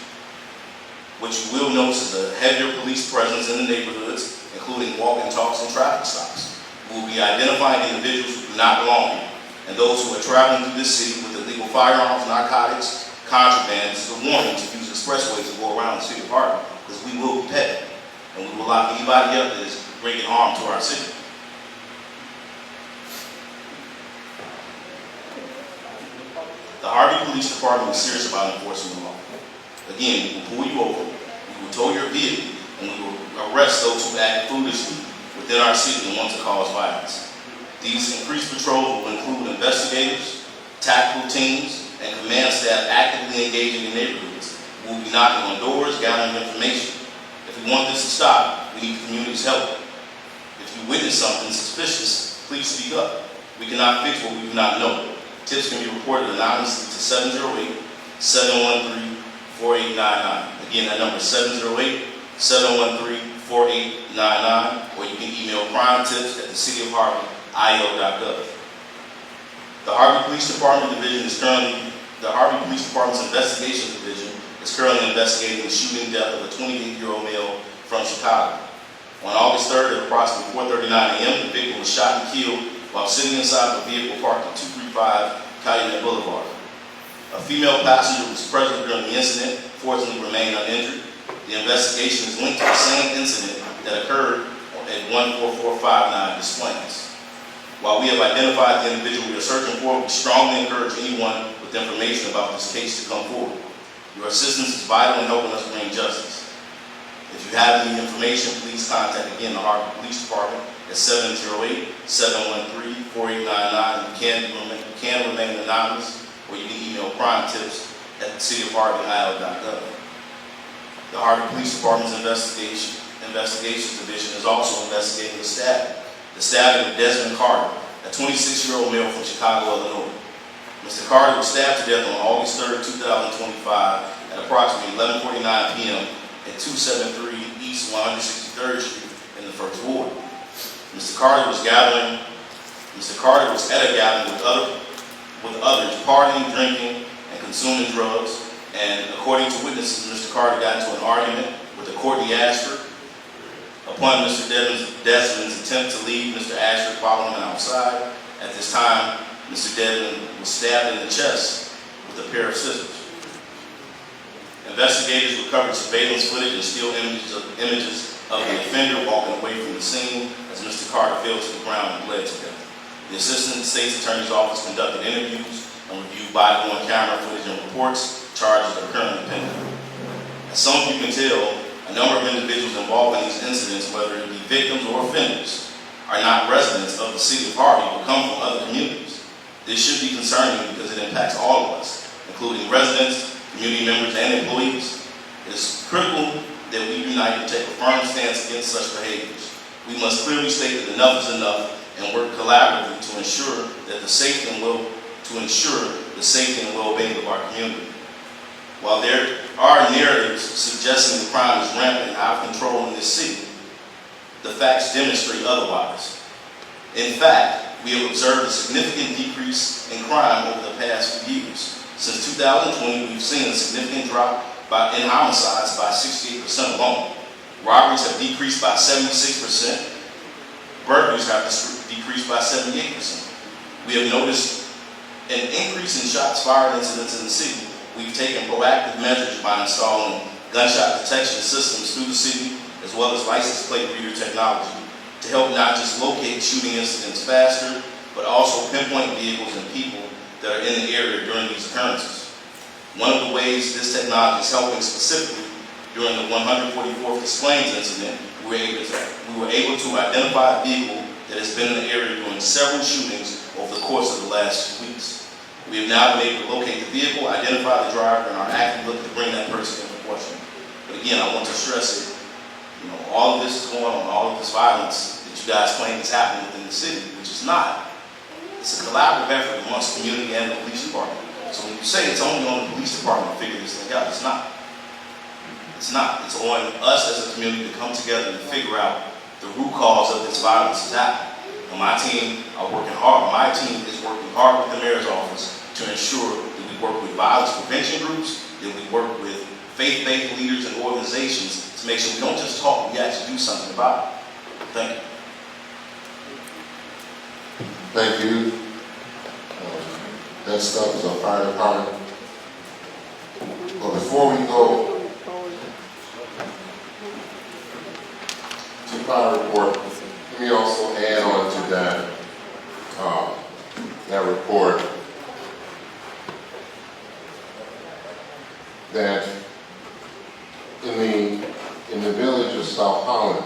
[SPEAKER 15] What you will notice is a heavier police presence in the neighborhoods, including walk-and talks and traffic stops. We will be identifying individuals who do not belong here, and those who are traveling through this city with illegal firearms, narcotics, contraband. This is a warning to use expressways to go around the city of Harvey, because we will be petty, and we will lock anybody up that is bringing harm to our city. The Harvey Police Department is serious about enforcing the law. Again, we will pull you over, we will tow your vehicle, and we will arrest those who act foolishly within our city and want to cause violence. These increased patrols will include investigators, tactical teams, and command staff actively engaging in neighborhoods. We will be knocking on doors, gathering information. If we want this to stop, we need the community's help. If you witness something suspicious, please speak up. We cannot fix what we do not know. Tips can be reported anonymously to 708-713-4899. Again, that number is 708-713-4899, or you can email crimetips@thecityofharvey.io.gov. The Harvey Police Department's Investigation Division is currently investigating the shooting death of a 28-year-old male from Chicago. On August 3rd at approximately 4:39 a.m., the victim was shot and killed while sitting inside of a vehicle parked at 235 Calumet Boulevard. A female passenger was present during the incident, fortunately remained uninjured. The investigation is linked to the same incident that occurred at 14459 Des Plaines. While we have identified the individual we are searching for, we strongly encourage anyone with information about this case to come forward. Your assistance is vital in helping us bring justice. If you have any information, please contact again the Harvey Police Department at 708-713-4899. You can remain anonymous, or you can email crimetips@thecityofharvey.io.gov. The Harvey Police Department's Investigations Division is also investigating the stabbing of Desmond Carter, a 26-year-old male from Chicago, Illinois. Mr. Carter was stabbed to death on August 3rd, 2025 at approximately 11:49 p.m. at 273 East 163rd Street in the First Ward. Mr. Carter was at a gathering with others, partying, drinking, and consuming drugs. And according to witnesses, Mr. Carter got into an argument with a Courtney Ashford. Upon Mr. Desmond's attempt to leave, Mr. Ashford followed him outside. At this time, Mr. Desmond was stabbed in the chest with a pair of scissors. Investigators recovered surveillance footage and still images of the offender walking away from the scene as Mr. Carter fell to the ground and bled to death. The Assistant State's Attorney's Office conducted interviews and reviewed body-worn camera footage and reports. Charges are currently pending. As some of you can tell, a number of individuals involved in these incidents, whether it be victims or offenders, are not residents of the city of Harvey but come from other communities. This should be concerning because it impacts all of us, including residents, community members, and employees. It is critical that we unite and take a firm stance against such behaviors. We must clearly state that enough is enough and work collaboratively to ensure the safety and well-being of our community. While there are narratives suggesting the crime is rampant and out of control in this city, the facts demonstrate otherwise. In fact, we have observed a significant decrease in crime over the past few years. Since 2020, we've seen a significant drop in homicides by 68% alone. Robberies have decreased by 76%. Burglaries have decreased by 78%. We have noticed an increase in shots fired incidents in the city. We've taken proactive measures by installing gunshot detection systems through the city, as well as license plate reader technology, to help not just locate shooting incidents faster, but also pinpoint vehicles and people that are in the area during these occurrences. One of the ways this technology is helping specifically during the 144th Des Plaines incident, we were able to identify a vehicle that has been in the area during several shootings over the course of the last 2 weeks. We have now been able to locate the vehicle, identify the driver, and are actively looking to bring that person into question. But again, I want to stress it, all of this is going on, all of this violence that you guys claim is happening within the city, which is not. It's a collaborative effort amongst the community and the police department. So when you say it's only on the police department to figure this thing out, it's not. It's not. It's on us as a community to come together and figure out the root cause of this violence is happening. And my team are working hard. My team is working hard with the mayor's office to ensure that we work with violence prevention groups, that we work with faith-based leaders and organizations to make sure we don't just talk, we actually do something about it. Thank you.
[SPEAKER 1] Thank you. Next up is our fire department. But before we go to fire report, let me also add on to that report that in the village of South Holland,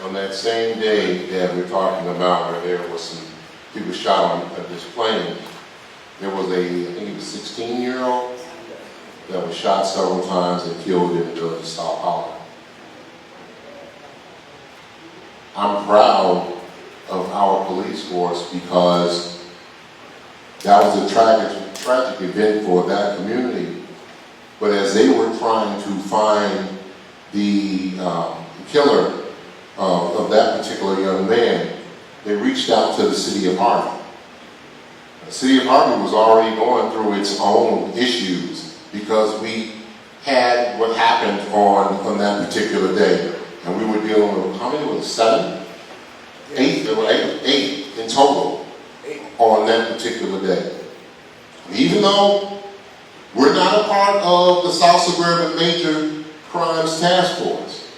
[SPEAKER 1] on that same day that we're talking about where there was some people shot on this plane, there was I think he was 16-year-old that was shot several times and killed in the village of South Holland. I'm proud of our police force because that was a tragic event for that community. But as they were trying to find the killer of that particular young man, they reached out to the city of Harvey. The city of Harvey was already going through its own issues because we had what happened on that particular day. And we were dealing with, how many was it, 7? 8? There were 8 in total on that particular day. Even though we're not a part of the South Suburban Major Crimes Task Force,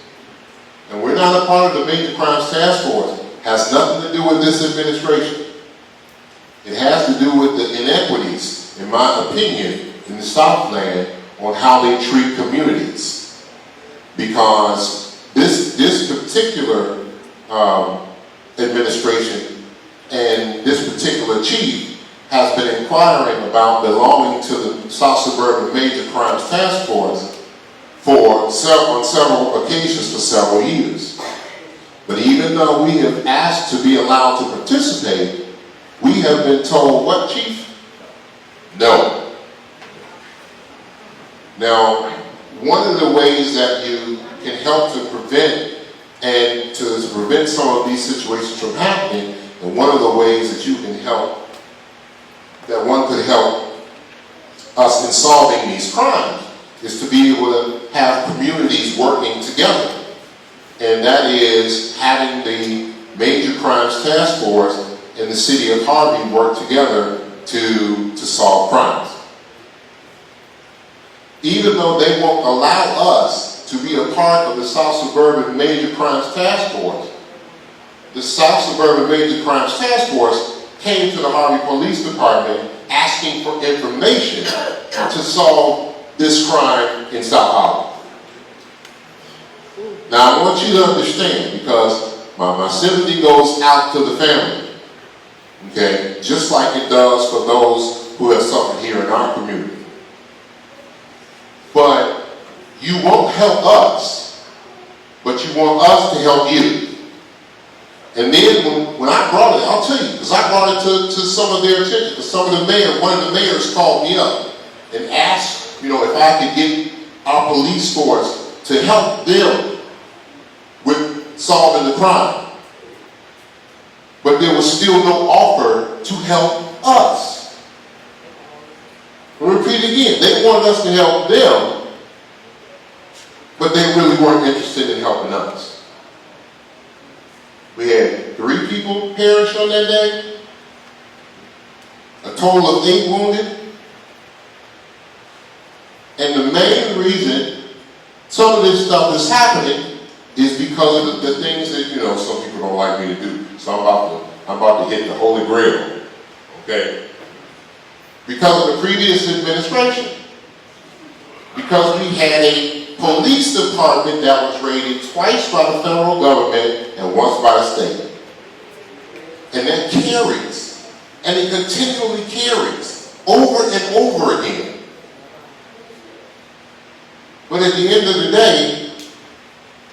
[SPEAKER 1] and we're not a part of the Major Crimes Task Force, has nothing to do with this administration. It has to do with the inequities, in my opinion, in the Southland on how they treat communities. Because this particular administration and this particular chief has been inquiring about belonging to the South Suburban Major Crimes Task Force on several occasions for several years. But even though we have asked to be allowed to participate, we have been told, what, Chief? No. Now, one of the ways that you can help to prevent some of these situations from happening, and one of the ways that you can help, that one could help us in solving these crimes, is to be able to have communities working together. And that is having the Major Crimes Task Force and the city of Harvey work together to solve crimes. Even though they won't allow us to be a part of the South Suburban Major Crimes Task Force, the South Suburban Major Crimes Task Force came to the Harvey Police Department asking for information to solve this crime in South Holland. Now I want you to understand, because my sympathy goes out to the family, okay, just like it does for those who have suffered here in our community. But you won't help us, but you want us to help you. And then when I brought it, I'll tell you, because I brought it to some of their attention, because one of the mayors called me up and asked, if I could get our police force to help them with solving the crime. But there was still no offer to help us. I'll repeat again, they wanted us to help them, but they really weren't interested in helping us. We had 3 people perish on that day, a total of 8 wounded, and the main reason some of this stuff is happening is because of the things that, some people don't like me to do. So I'm about to hit the Holy Grail, okay? Because of the previous administration. Because we had a police department that was raided twice by the federal government and once by the state. And that carries, and it continually carries, over and over again. But at the end of the day,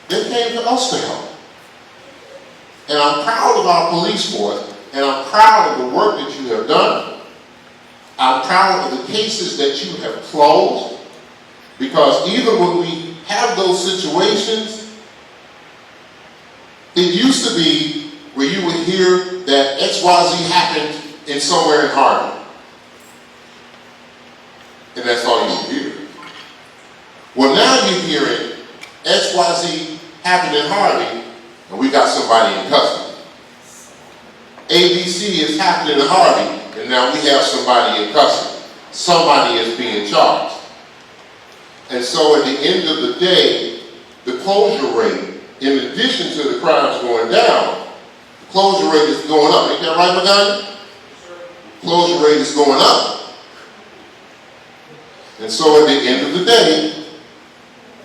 [SPEAKER 1] they came to us to help. And I'm proud of our police force, and I'm proud of the work that you have done. I'm proud of the cases that you have closed, because even when we have those those situations, it used to be where you would hear that XYZ happened in somewhere in Harvey. And that's all you would hear. Well, now you're hearing XYZ happened in Harvey, and we got somebody in custody. ABC is happening in Harvey, and now we have somebody in custody. Somebody is being charged. And so at the end of the day, the closure rate, in addition to the crimes going down, the closure rate is going up. Ain't that right, Madonna? Closure rate is going up. And so at the end of the day,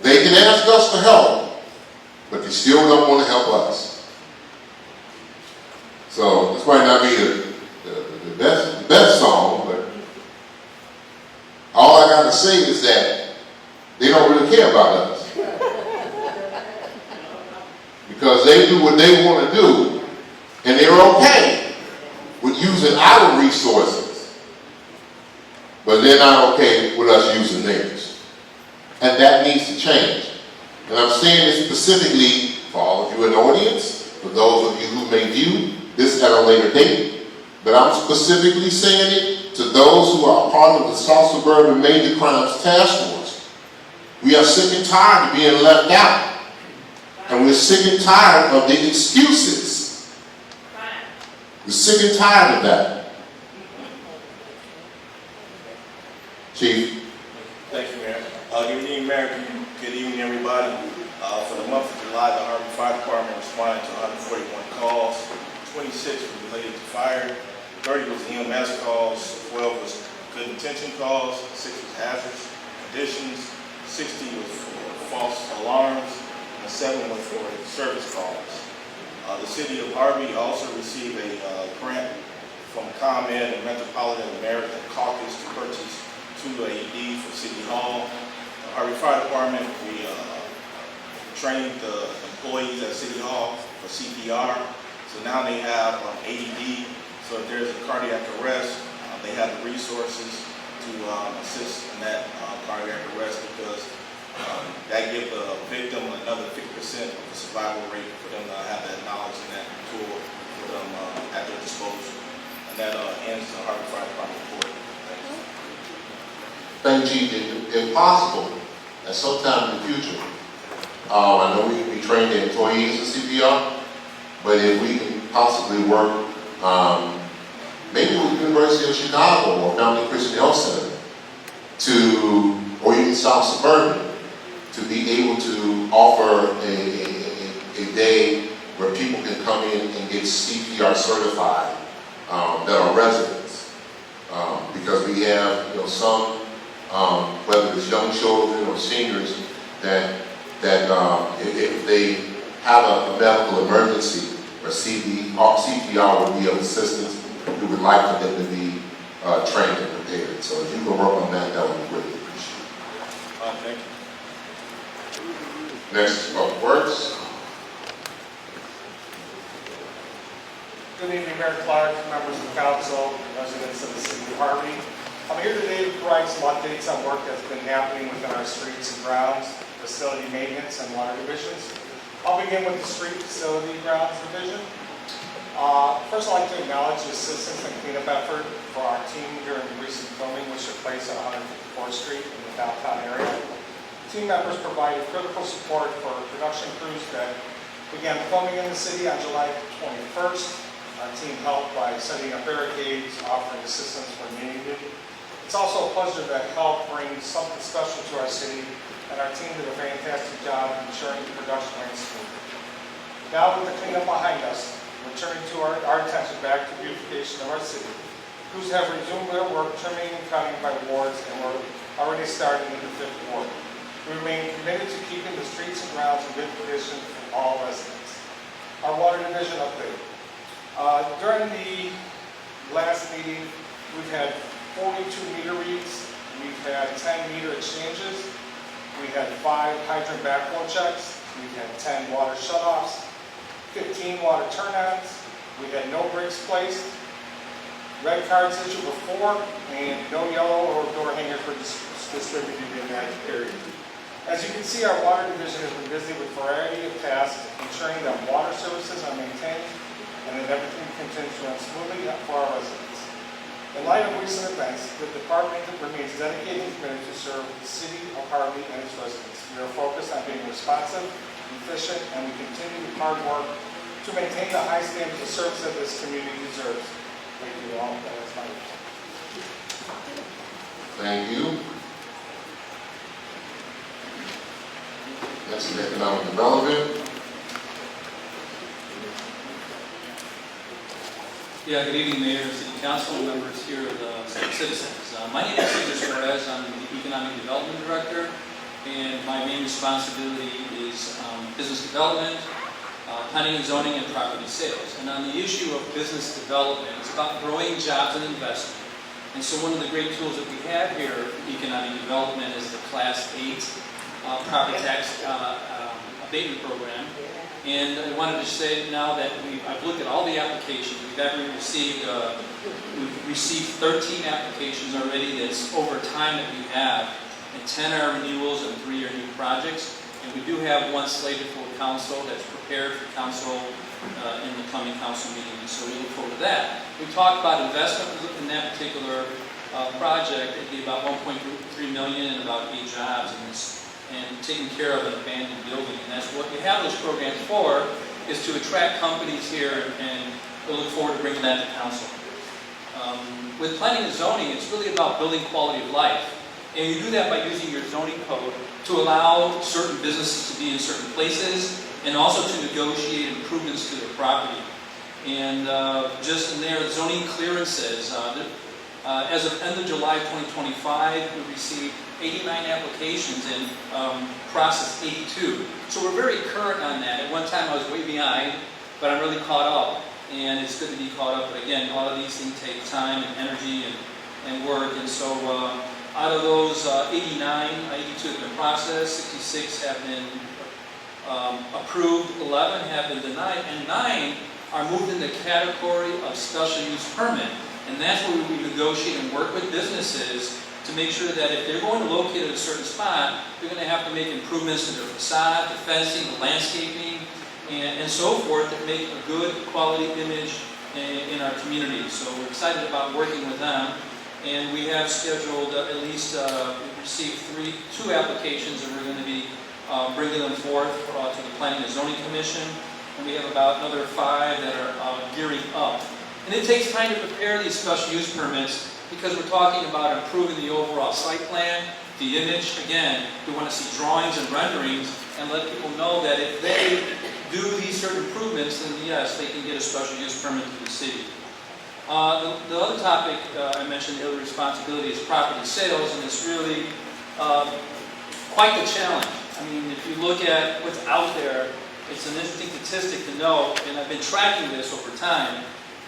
[SPEAKER 1] they can ask us for help, but they still don't want to help us. So this might not be the best song, but all I got to say is that they don't really care about us. Because they do what they want to do, and they're okay with using our resources, but they're not okay with us using theirs. And that needs to change. And I'm saying this specifically for all of you in the audience, for those of you who may view this at a later date, but I'm specifically saying it to those who are part of the South Suburban Major Crimes Task Force. We are sick and tired of being left out. And we're sick and tired of the excuses. We're sick and tired of that. Chief.
[SPEAKER 15] Thank you, Mayor. Good evening, Mayor. Good evening, everybody. For the month of July, the Harvey Fire Department responded to 141 calls. 26 were related to fire. 30 was EMS calls. 12 was good intention calls. 6 was hazardous conditions. 60 was for false alarms. And 7 was for service calls. The city of Harvey also received a grant from ComEd and Metropolitan American Caucus to purchase 2 AEDs for City Hall. The Harvey Fire Department, we trained the employees at City Hall for CPR. So now they have AED. So if there's a cardiac arrest, they have the resources to assist in that cardiac arrest, because that gives the victim another 50% of the survival rate for them to have that knowledge and that tool for them at their disposal. And that ends the Harvey Fire Department report.
[SPEAKER 1] Thank you, Chief. If possible, at some time in the future, I know we train the employees in CPR, but if we can possibly work maybe with the University of Chicago or Family Christian Health Center or even South Suburban, to be able to offer a day where people can come in and get CPR certified that are residents. Because we have some, whether it's young children or seniors, that if they have a medical emergency or CPR would be of assistance, we would like for them to be trained and prepared. So if you can work on that, that would be greatly appreciated.
[SPEAKER 15] Thank you.
[SPEAKER 1] Next is Public Works.
[SPEAKER 16] Good evening, Mayor Clark, members of the council, residents of the city of Harvey. I'm here today to provide some updates on work that's been happening within our streets and grounds, facility maintenance, and water divisions. I'll begin with the street facility grounds division. First, I'd like to acknowledge the assistance and cleanup effort for our team during the recent filming which took place on 154th Street in the downtown area. Team members provided critical support for production crews that began filming in the city on July 21st. Our team helped by setting up barricades, offering assistance where needed. It's also a pleasure to help bring something special to our city, and our team did a fantastic job ensuring the production ran smoothly. Now with the cleanup behind us, returning to our attention back to beautification of our city. Crews have resumed their work trimming and cutting by wards, and we're already starting in the 5th ward. We remain committed to keeping the streets and grounds in good condition for all residents. Our water division update. During the last meeting, we've had 42 meter reads. We've had 10 meter exchanges. We had 5 hydrant backflow checks. We've had 10 water shutoffs, 15 water turn-ons. We had no breaks placed. Red cards issued before, and no yellow or door hangers were distributed in that period. As you can see, our water division has been busy with a variety of tasks, ensuring that water services are maintained and that everything continues to run smoothly for our residents. In light of recent events, the department remains dedicated and committed to serve the city of Harvey and its residents. We are focused on being responsive, efficient, and we continue hard work to maintain the high standards of service that this community deserves. Thank you all. That is my report.
[SPEAKER 1] Thank you. Next is economic development.
[SPEAKER 17] Yeah, good evening, Mayor, City Council, members here, citizens. My name is Cesar Suarez. I'm the Economic Development Director, and my main responsibility is business development, planning and zoning, and property sales. And on the issue of business development, it's about growing jobs and investment. And so one of the great tools that we have here for economic development is the Class 8 property tax abatement program. And I wanted to say now that I've looked at all the applications we've ever received. We've received 13 applications already. That's over time that we have, and 10 are renewals and 3 are new projects. And we do have one slated for council that's prepared for council in the coming council meeting. So we look forward to that. We talked about investment in that particular project. It'd be about 1.3 million and about 8 jobs in this, and taking care of an abandoned building. And that's what we have those programs for, is to attract companies here, and we look forward to bringing that to council. With planning and zoning, it's really about building quality of life. And you do that by using your zoning code to allow certain businesses to be in certain places, and also to negotiate improvements to their property. And just in there, zoning clearances. As of end of July 2025, we received 89 applications and processed 82. So we're very current on that. At one time I was way behind, but I'm really caught up. And it's good to be caught up. But again, all of these things take time and energy and work. And so out of those 89, 82 have been processed, 66 have been approved, 11 have been denied, and 9 are moved in the category of special use permit. And that's where we negotiate and work with businesses to make sure that if they're going to locate at a certain spot, they're going to have to make improvements to their facade, the fencing, the landscaping, and so forth, that make a good quality image in our community. So we're excited about working with them. And we have scheduled at least, we've received 2 applications, and we're going to be bringing them forth to the Planning and Zoning Commission. And we have about another 5 that are gearing up. And it takes time to prepare these special use permits, because we're talking about improving the overall site plan, the image. Again, we want to see drawings and renderings, and let people know that if they do these certain improvements, then yes, they can get a special use permit to the city. The other topic I mentioned, the other responsibility, is property sales, and it's really quite the challenge. I mean, if you look at what's out there, it's an interesting statistic to know, and I've been tracking this over time,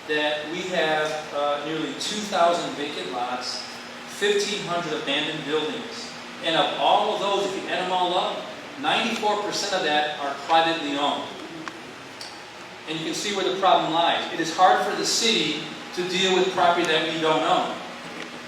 [SPEAKER 17] that we have nearly 2,000 vacant lots, 1,500 abandoned buildings, and of all of those, if you add them all up, 94% of that are privately owned. And you can see where the problem lies. It is hard for the city to deal with property that we don't own.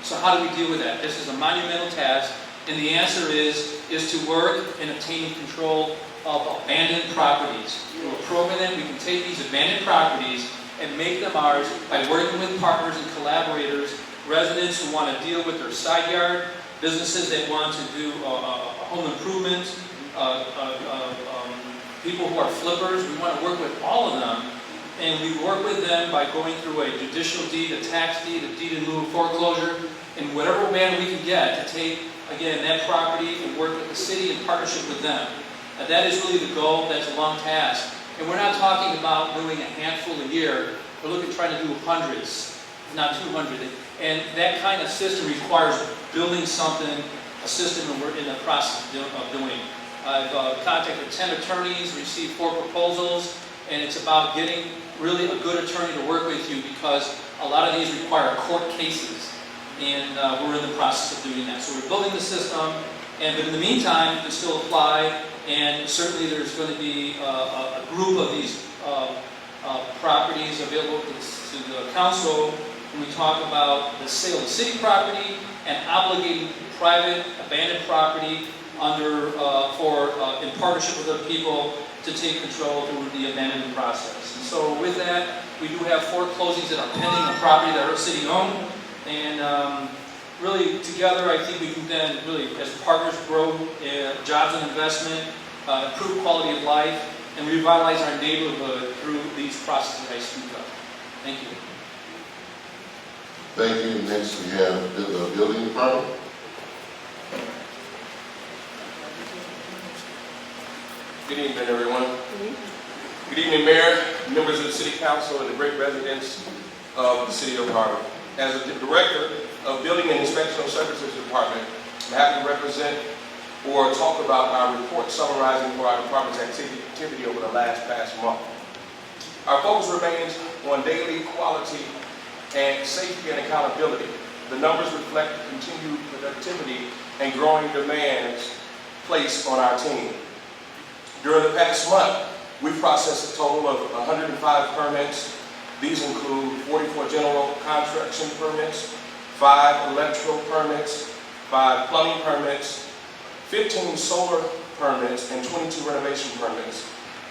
[SPEAKER 17] So how do we deal with that? This is a monumental task, and the answer is to work in obtaining control of abandoned properties. Through a program that we can take these abandoned properties and make them ours by working with partners and collaborators, residents who want to deal with their side yard, businesses that want to do home improvement, people who are flippers. We want to work with all of them, and we work with them by going through a judicial deed, a tax deed, a deed in lieu of foreclosure, in whatever manner we can get to take, again, that property and work with the city in partnership with them. That is really the goal. That's a long task. And we're not talking about doing a handful a year. We're looking at trying to do hundreds, if not 200. And that kind of system requires building something, a system that we're in the process of doing. I've contacted 10 attorneys, received 4 proposals, and it's about getting really a good attorney to work with you, because a lot of these require court cases, and we're in the process of doing that. So we're building the system, but in the meantime, you can still apply, and certainly there's going to be a group of these properties available to the council when we talk about the sale of city property and obligating private abandoned property in partnership with other people to take control through the abandonment process. And so with that, we do have 4 closings that are pending on property that are city-owned. And really, together, I think we can then really, as partners, grow jobs and investment, improve quality of life, and revitalize our neighborhood through these processes I speak of. Thank you.
[SPEAKER 1] Thank you. Next, we have the building department.
[SPEAKER 18] Good evening, everyone. Good evening, Mayor, members of the City Council, and the great residents of the City of Harvey. As the Director of Building and Inspectional Services Department, I'm happy to represent or talk about our report summarizing for our department's activity over the past month. Our focus remains on daily quality and safety and accountability. The numbers reflect the continued productivity and growing demands placed on our team. During the past month, we processed a total of 105 permits. These include 44 general construction permits, 5 electrical permits, 5 plumbing permits, 15 solar permits, and 22 renovation permits.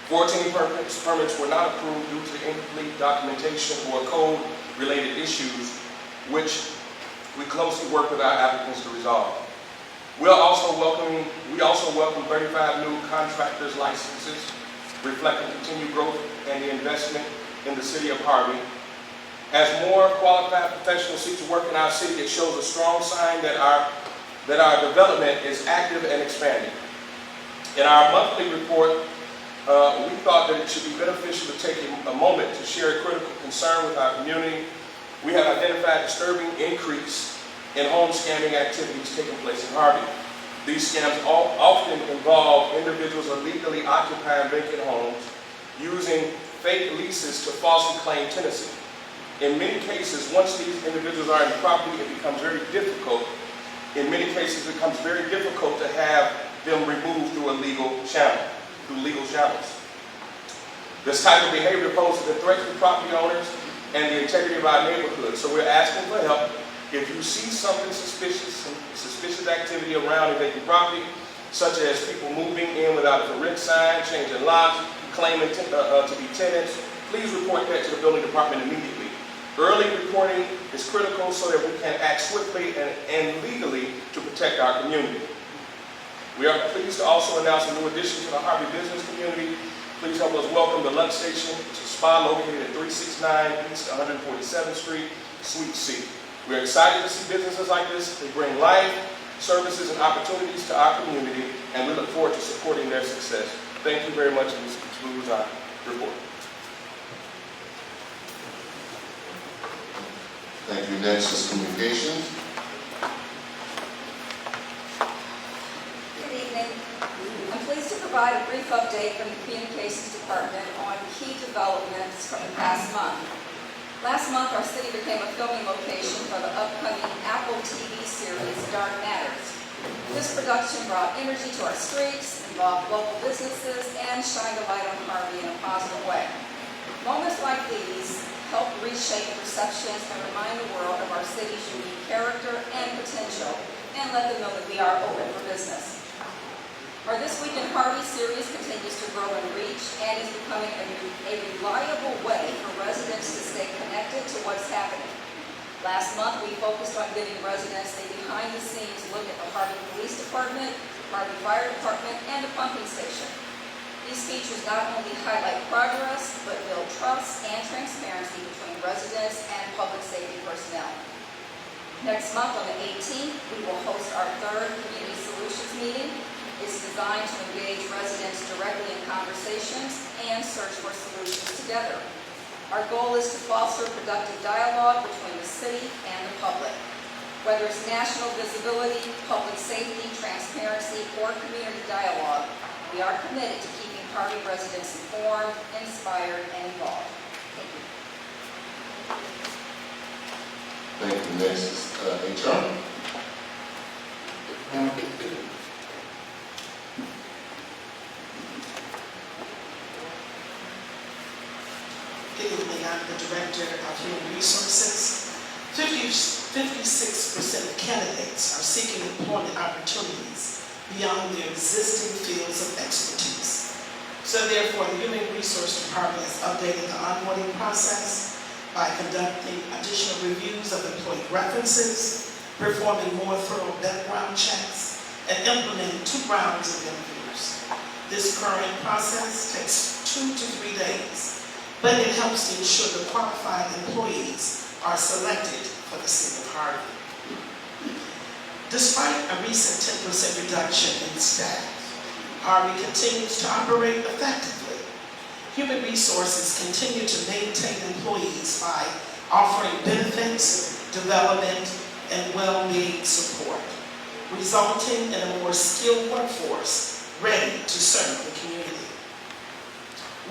[SPEAKER 18] 14 permits were not approved due to incomplete documentation or code-related issues, which we closely work with our applicants to resolve. We also welcome 35 new contractors' licenses, reflecting continued growth and the investment in the city of Harvey. As more qualified professionals seek to work in our city, it shows a strong sign that our development is active and expanding. In our monthly report, we thought that it should be beneficial to take a moment to share a critical concern with our community. We have identified a disturbing increase in home scamming activities taking place in Harvey. These scams often involve individuals illegally occupying vacant homes, using fake leases to falsely claim tenancy. In many cases, once these individuals are in the property, it becomes very difficult. In many cases, it becomes very difficult to have them removed through a legal channels. This type of behavior poses a threat to property owners and the integrity of our neighborhood. So we're asking for help. If you see something suspicious, some suspicious activity around a vacant property, such as people moving in without a for rent sign, changing locks, claiming to be tenants, please report that to the building department immediately. Early reporting is critical so that we can act swiftly and legally to protect our community. We are pleased to also announce a new addition to the Harvey business community. Please help us welcome the Lunch Station. It's a spa located at 369 East 147th Street, Suite C. We're excited to see businesses like this. They bring life, services, and opportunities to our community, and we look forward to supporting their success. Thank you very much, and this concludes our report.
[SPEAKER 1] Thank you. Next is communications.
[SPEAKER 19] Good evening. I'm pleased to provide a brief update from the Communications Department on key developments from the past month. Last month, our city became a filming location for the upcoming Apple TV series, Dark Matters. This production brought energy to our streets, involved local businesses, and shined a light on Harvey in a positive way. Moments like these help reshape perceptions and remind the world of our city's unique character and potential, and let them know that we are open for business. Our This Week in Harvey series continues to grow in reach and is becoming a reliable way for residents to stay connected to what's happening. Last month, we focused on giving residents a behind-the-scenes look at the Harvey Police Department, Harvey Fire Department, and the pumping station. These features not only highlight progress, but build trust and transparency between residents and public safety personnel. Next month, on the 18th, we will host our 3rd Community Solutions meeting. It's designed to engage residents directly in conversations and search for solutions together. Our goal is to foster productive dialogue between the city and the public. Whether it's national visibility, public safety, transparency, or community dialogue, we are committed to keeping Harvey residents informed, inspired, and involved. Thank you.
[SPEAKER 1] Thank you. Next is HR.
[SPEAKER 20] Good evening, I'm the Director of Human Resources. 56% of candidates are seeking employment opportunities beyond their existing fields of expertise. So therefore, the Human Resource Department has updated the onboarding process by conducting additional reviews of employee references, performing more thorough background checks, and implementing 2 rounds of interviews. This current process takes 2 to 3 days, but it helps to ensure the qualified employees are selected for the city of Harvey. Despite a recent 10% reduction in staff, Harvey continues to operate effectively. Human Resources continue to maintain employees by offering benefits, development, and well-being support, resulting in a more skilled workforce ready to serve the community.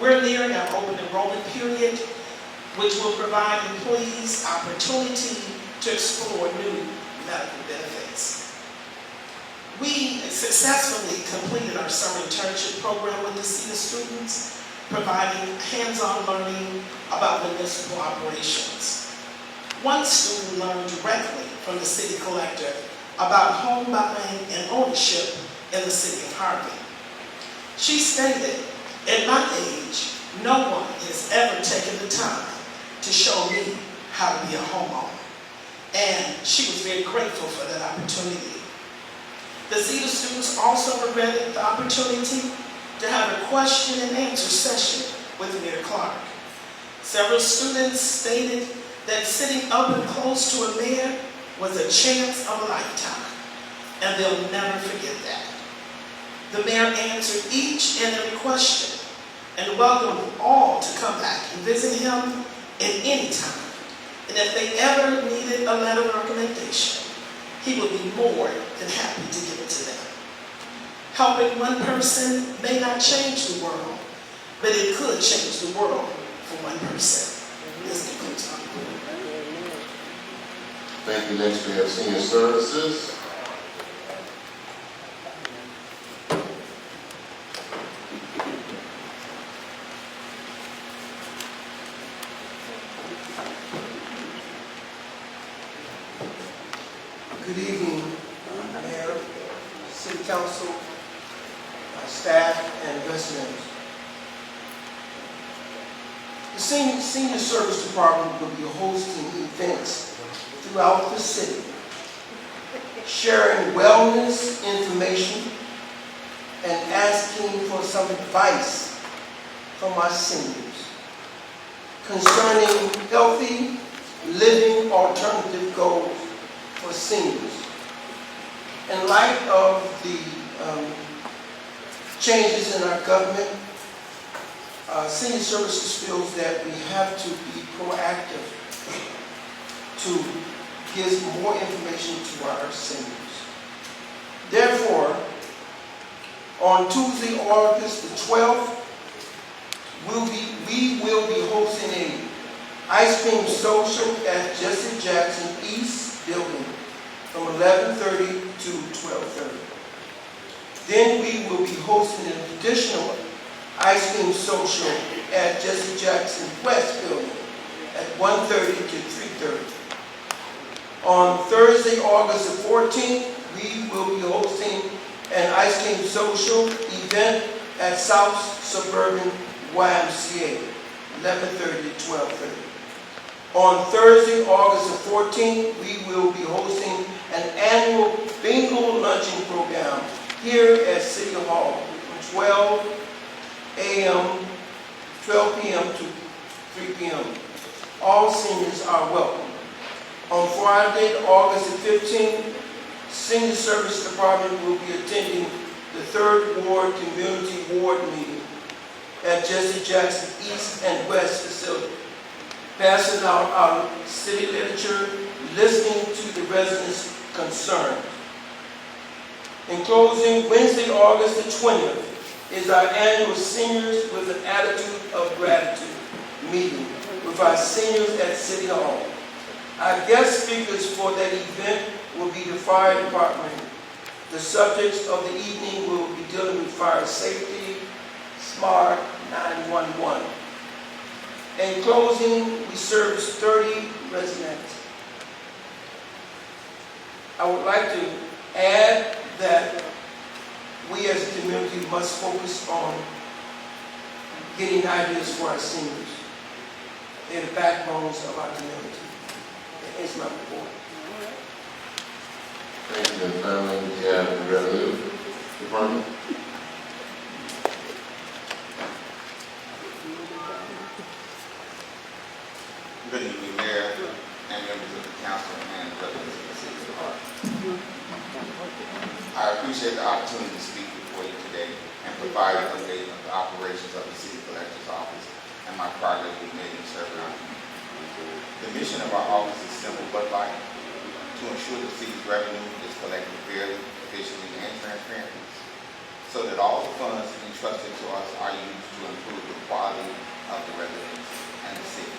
[SPEAKER 20] We're nearing our open enrollment period, which will provide employees opportunity to explore new medical benefits. We successfully completed our summer internship program with the CETA students, providing hands-on learning about municipal operations. One student learned directly from the city collector about home buying and ownership in the city of Harvey. She stated, "At my age, no one has ever taken the time to show me how to be a homeowner." And she was very grateful for that opportunity. The CETA students also regretted the opportunity to have a question and answer session with Mayor Clark. Several students stated that sitting up and close to a mayor was a chance of a lifetime, and they'll never forget that. The mayor answered each and every question and welcomed all to come back and visit him at any time. And if they ever needed a letter of recommendation, he would be more than happy to give it to them. Helping one person may not change the world, but it could change the world for one person. This concludes my report.
[SPEAKER 1] Thank you. Next, we have Senior Services.
[SPEAKER 21] Good evening, Mayor, City Council, staff, and residents. The Senior Service Department will be hosting events throughout the city, sharing wellness information and asking for some advice from our seniors concerning healthy living alternative goals for seniors. In light of the changes in our government, Senior Services feels that we have to be proactive to give more information to our seniors. Therefore, on Tuesday, August the 12th, we will be hosting an ice cream social at Jesse Jackson East Building from 11:30 to 12:30. Then we will be hosting an additional ice cream social at Jesse Jackson West Building at 1:30 to 3:30. On Thursday, August the 14th, we will be hosting an ice cream social event at South Suburban YMCA, 11:30 to 12:30. On Thursday, August the 14th, we will be hosting an annual bingo luncheon program here at City Hall from 12 p.m. to 3 p.m. All seniors are welcome. On Friday, August the 15th, Senior Service Department will be attending the 3rd Ward Community Ward meeting at Jesse Jackson East and West facility, passing out our city literature, listening to the residents' concerns. In closing, Wednesday, August the 20th is our annual Seniors with an Attitude of Gratitude meeting with our seniors at City Hall. Our guest speakers for that event will be the fire department. The subjects of the evening will be dealing with fire safety, SMART 911. In closing, we service 30 residents. I would like to add that we as a community must focus on getting ideas for our seniors. They're the backbones of our community. That ends my report.
[SPEAKER 1] Thank you, and finally, we have the revenue department.
[SPEAKER 3] Good evening, Mayor and members of the council and residents of the city of Harvey. I appreciate the opportunity to speak before you today and provide an update of the operations of the city collector's office and my progress we've made in serving our community. The mission of our office is simple but light: to ensure the city's revenue is collected fairly, efficiently, and transparently, so that all the funds entrusted to us are used to improve the quality of the residents and the city.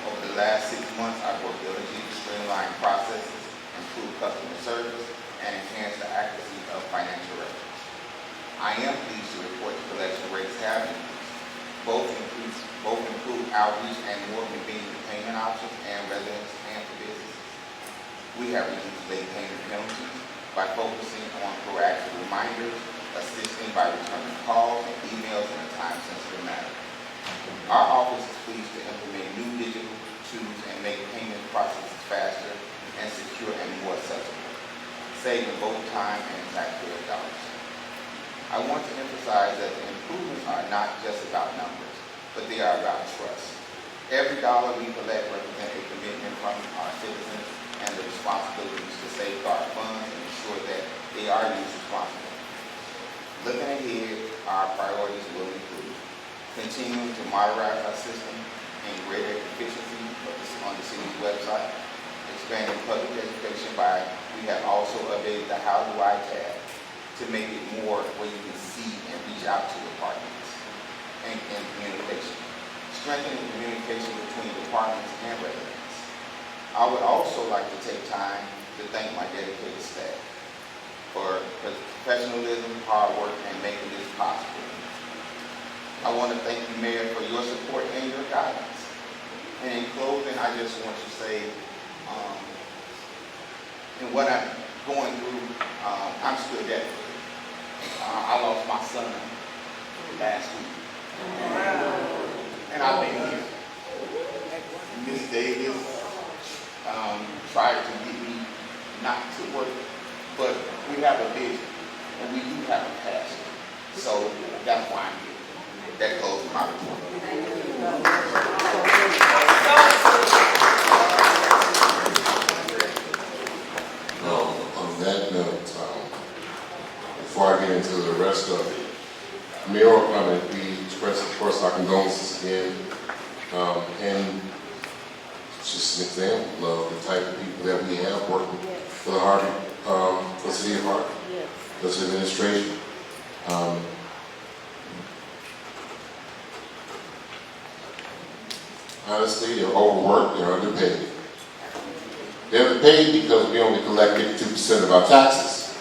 [SPEAKER 3] Over the last 6 months, I've worked diligently to streamline processes, improve customer service, and enhance the accuracy of financial records. I am pleased to report the collection rates have increased, both improved outreach and more convenient payment options and residents and for businesses. We have reduced late payment penalties by focusing on proactive reminders, assisting by returning calls and emails in a time-sensitive manner. Our office is pleased to implement new digital tools and make payment processes faster and secure and more accessible, saving both time and taxpayer dollars. I want to emphasize that the improvements are not just about numbers, but they are about trust. Every dollar we collect represents a commitment from our citizens and the responsibilities to safeguard funds and ensure that they are used responsibly. Looking ahead, our priorities will include continuing to modernize our system and greater efficiency on the city's website, expanding public education we have also updated the How Do I tab to make it more where you can see and reach out to departments and communication, strengthening communication between departments and residents. I would also like to take time to thank my dedicated staff for professionalism, hard work, and making this possible. I want to thank you, Mayor, for your support and your guidance. And in closing, I just want to say, in what I'm going through, I'm still dead. I lost my son last week. And I've been here. Miss Davis tried to get me not to work, but we have a vision and we do have a passion. So that's why I'm here. That closes my report.
[SPEAKER 1] On that note, before I get into the rest of it, mayoral comment, we express, of course, our condolences again, and it's just an example of the type of people that we have working for the Harvey, for the city of Harvey, this administration. Honestly, they're overworked, they're underpaid. They're underpaid because we only collect 52% of our taxes.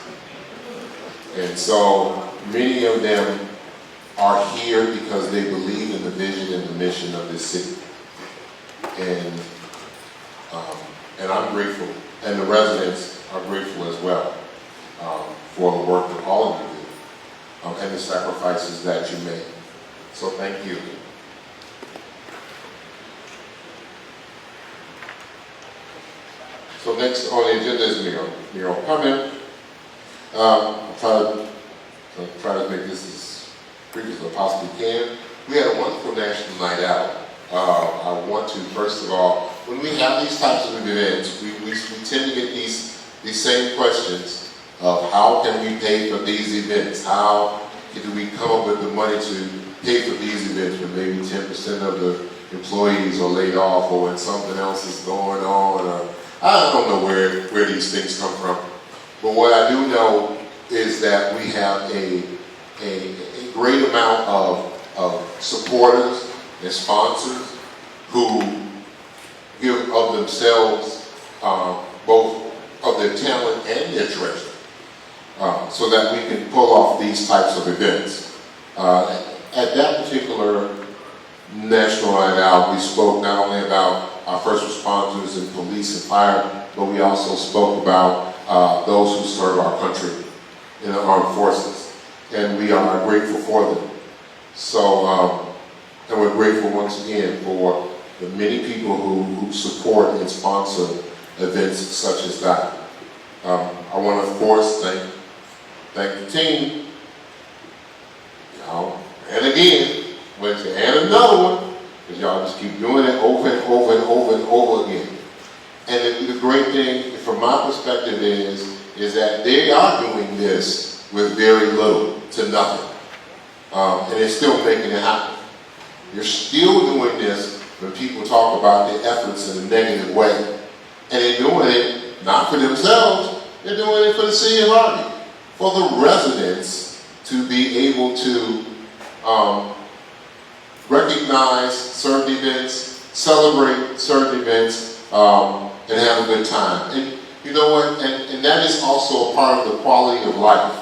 [SPEAKER 1] And so many of them are here because they believe in the vision and the mission of this city. And I'm grateful, and the residents are grateful as well for the work that all of you do and the sacrifices that you make. So thank you. So next on the agenda is mayoral comment. I'll try to make this as brief as I possibly can. We had a wonderful national night out. I want to, first of all, when we have these types of events, we tend to get these same questions of how can we pay for these events? How do we come up with the money to pay for these events when maybe 10% of the employees are laid off, or when something else is going on, or I don't know where these things come from. But what I do know is that we have a great amount of supporters and sponsors who give of themselves, both of their talent and their treasure, so that we can pull off these types of events. At that particular National Night Out, we spoke not only about our first responders and police and fire, but we also spoke about those who serve our country in the armed forces, and we are grateful for them. So, and we're grateful once again for the many people who support and sponsor events such as that. I want to, of course, thank the team. And again, and another one, because y'all just keep doing it over and over and over and over again. And the great thing, from my perspective, is that they are doing this with very little to nothing. And they're still making it happen. You're still doing this when people talk about their efforts in a negative way. And they're doing it not for themselves, they're doing it for the city of Harvey, for the residents to be able to recognize certain events, celebrate certain events, and have a good time. And you know what? And that is also a part of the quality of life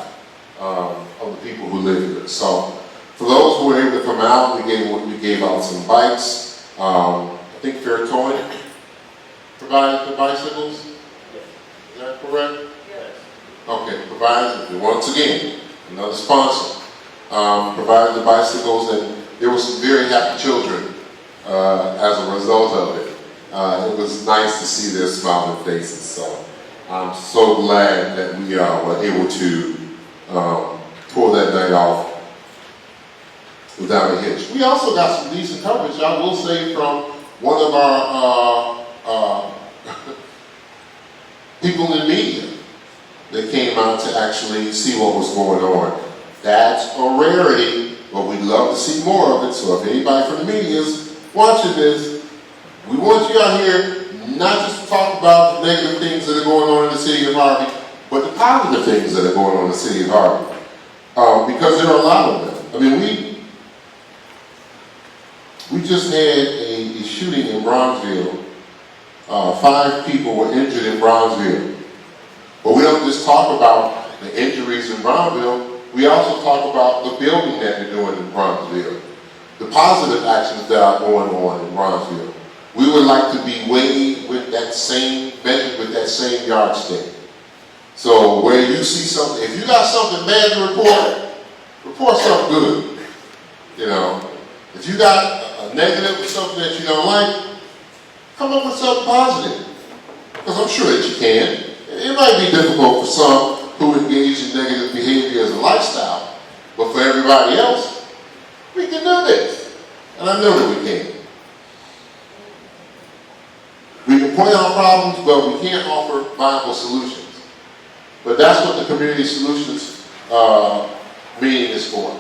[SPEAKER 1] of the people who live here. So for those who were able to come out, we gave out some bikes. I think Fair Towing provided the bicycles. Is that correct? Yes. Okay, provided, once again, another sponsor, provided the bicycles, and there were some very happy children as a result of it. It was nice to see their smiling faces. So I'm so glad that we were able to pull that night off without a hitch. We also got some decent coverage, I will say, from one of our people in media that came out to actually see what was going on. That's a rarity, but we'd love to see more of it. So if anybody from the media is watching this, we want you out here not just to talk about the negative things that are going on in the city of Harvey, but the positive things that are going on in the city of Harvey. Because there are a lot of them. I mean, we just had a shooting in Bronzeville. 5 people were injured in Bronzeville. But we don't just talk about the injuries in Bronzeville, we also talk about the building that they're doing in Bronzeville, the positive actions that are going on in Bronzeville. We would like to be weighed with that same, measured with that same yardstick. So where you see something, if you got something bad to report something good. You know, if you got a negative or something that you don't like, come up with something positive. Because I'm sure that you can. It might be difficult for some who engage in negative behavior as a lifestyle, but for everybody else, we can do this. And I know that we can. We can point out problems, but we can't offer viable solutions. But that's what the Community Solutions meeting is for.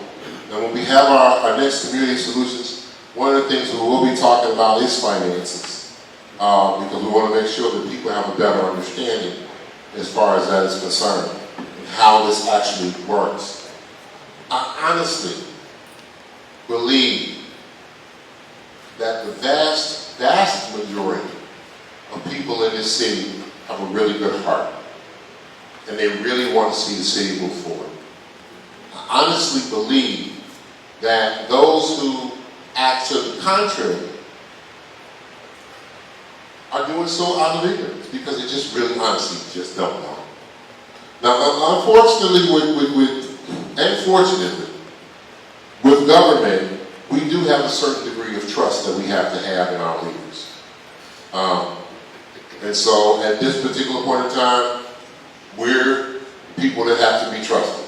[SPEAKER 1] And when we have our next Community Solutions, one of the things we will be talking about is finances. Because we want to make sure that people have a better understanding as far as that is concerned, and how this actually works. I honestly believe that the vast, vast majority of people in this city have a really good heart, and they really want to see the city move forward. I honestly believe that those who act to the contrary are doing so out of ignorance, because they just really honestly just don't know. Now, unfortunately, with government, we do have a certain degree of trust that we have to have in our leaders. And so at this particular point in time, we're people that have to be trusted.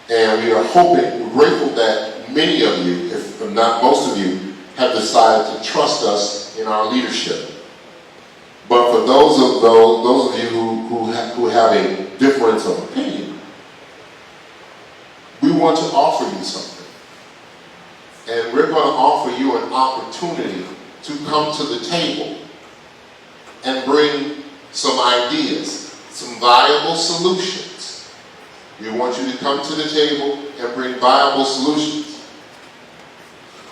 [SPEAKER 1] And we are hoping, we're grateful that many of you, if not most of you, have decided to trust us in our leadership. But for those of you who have a difference of opinion, we want to offer you something. And we're going to offer you an opportunity to come to the table and bring some ideas, some viable solutions. We want you to come to the table and bring viable solutions.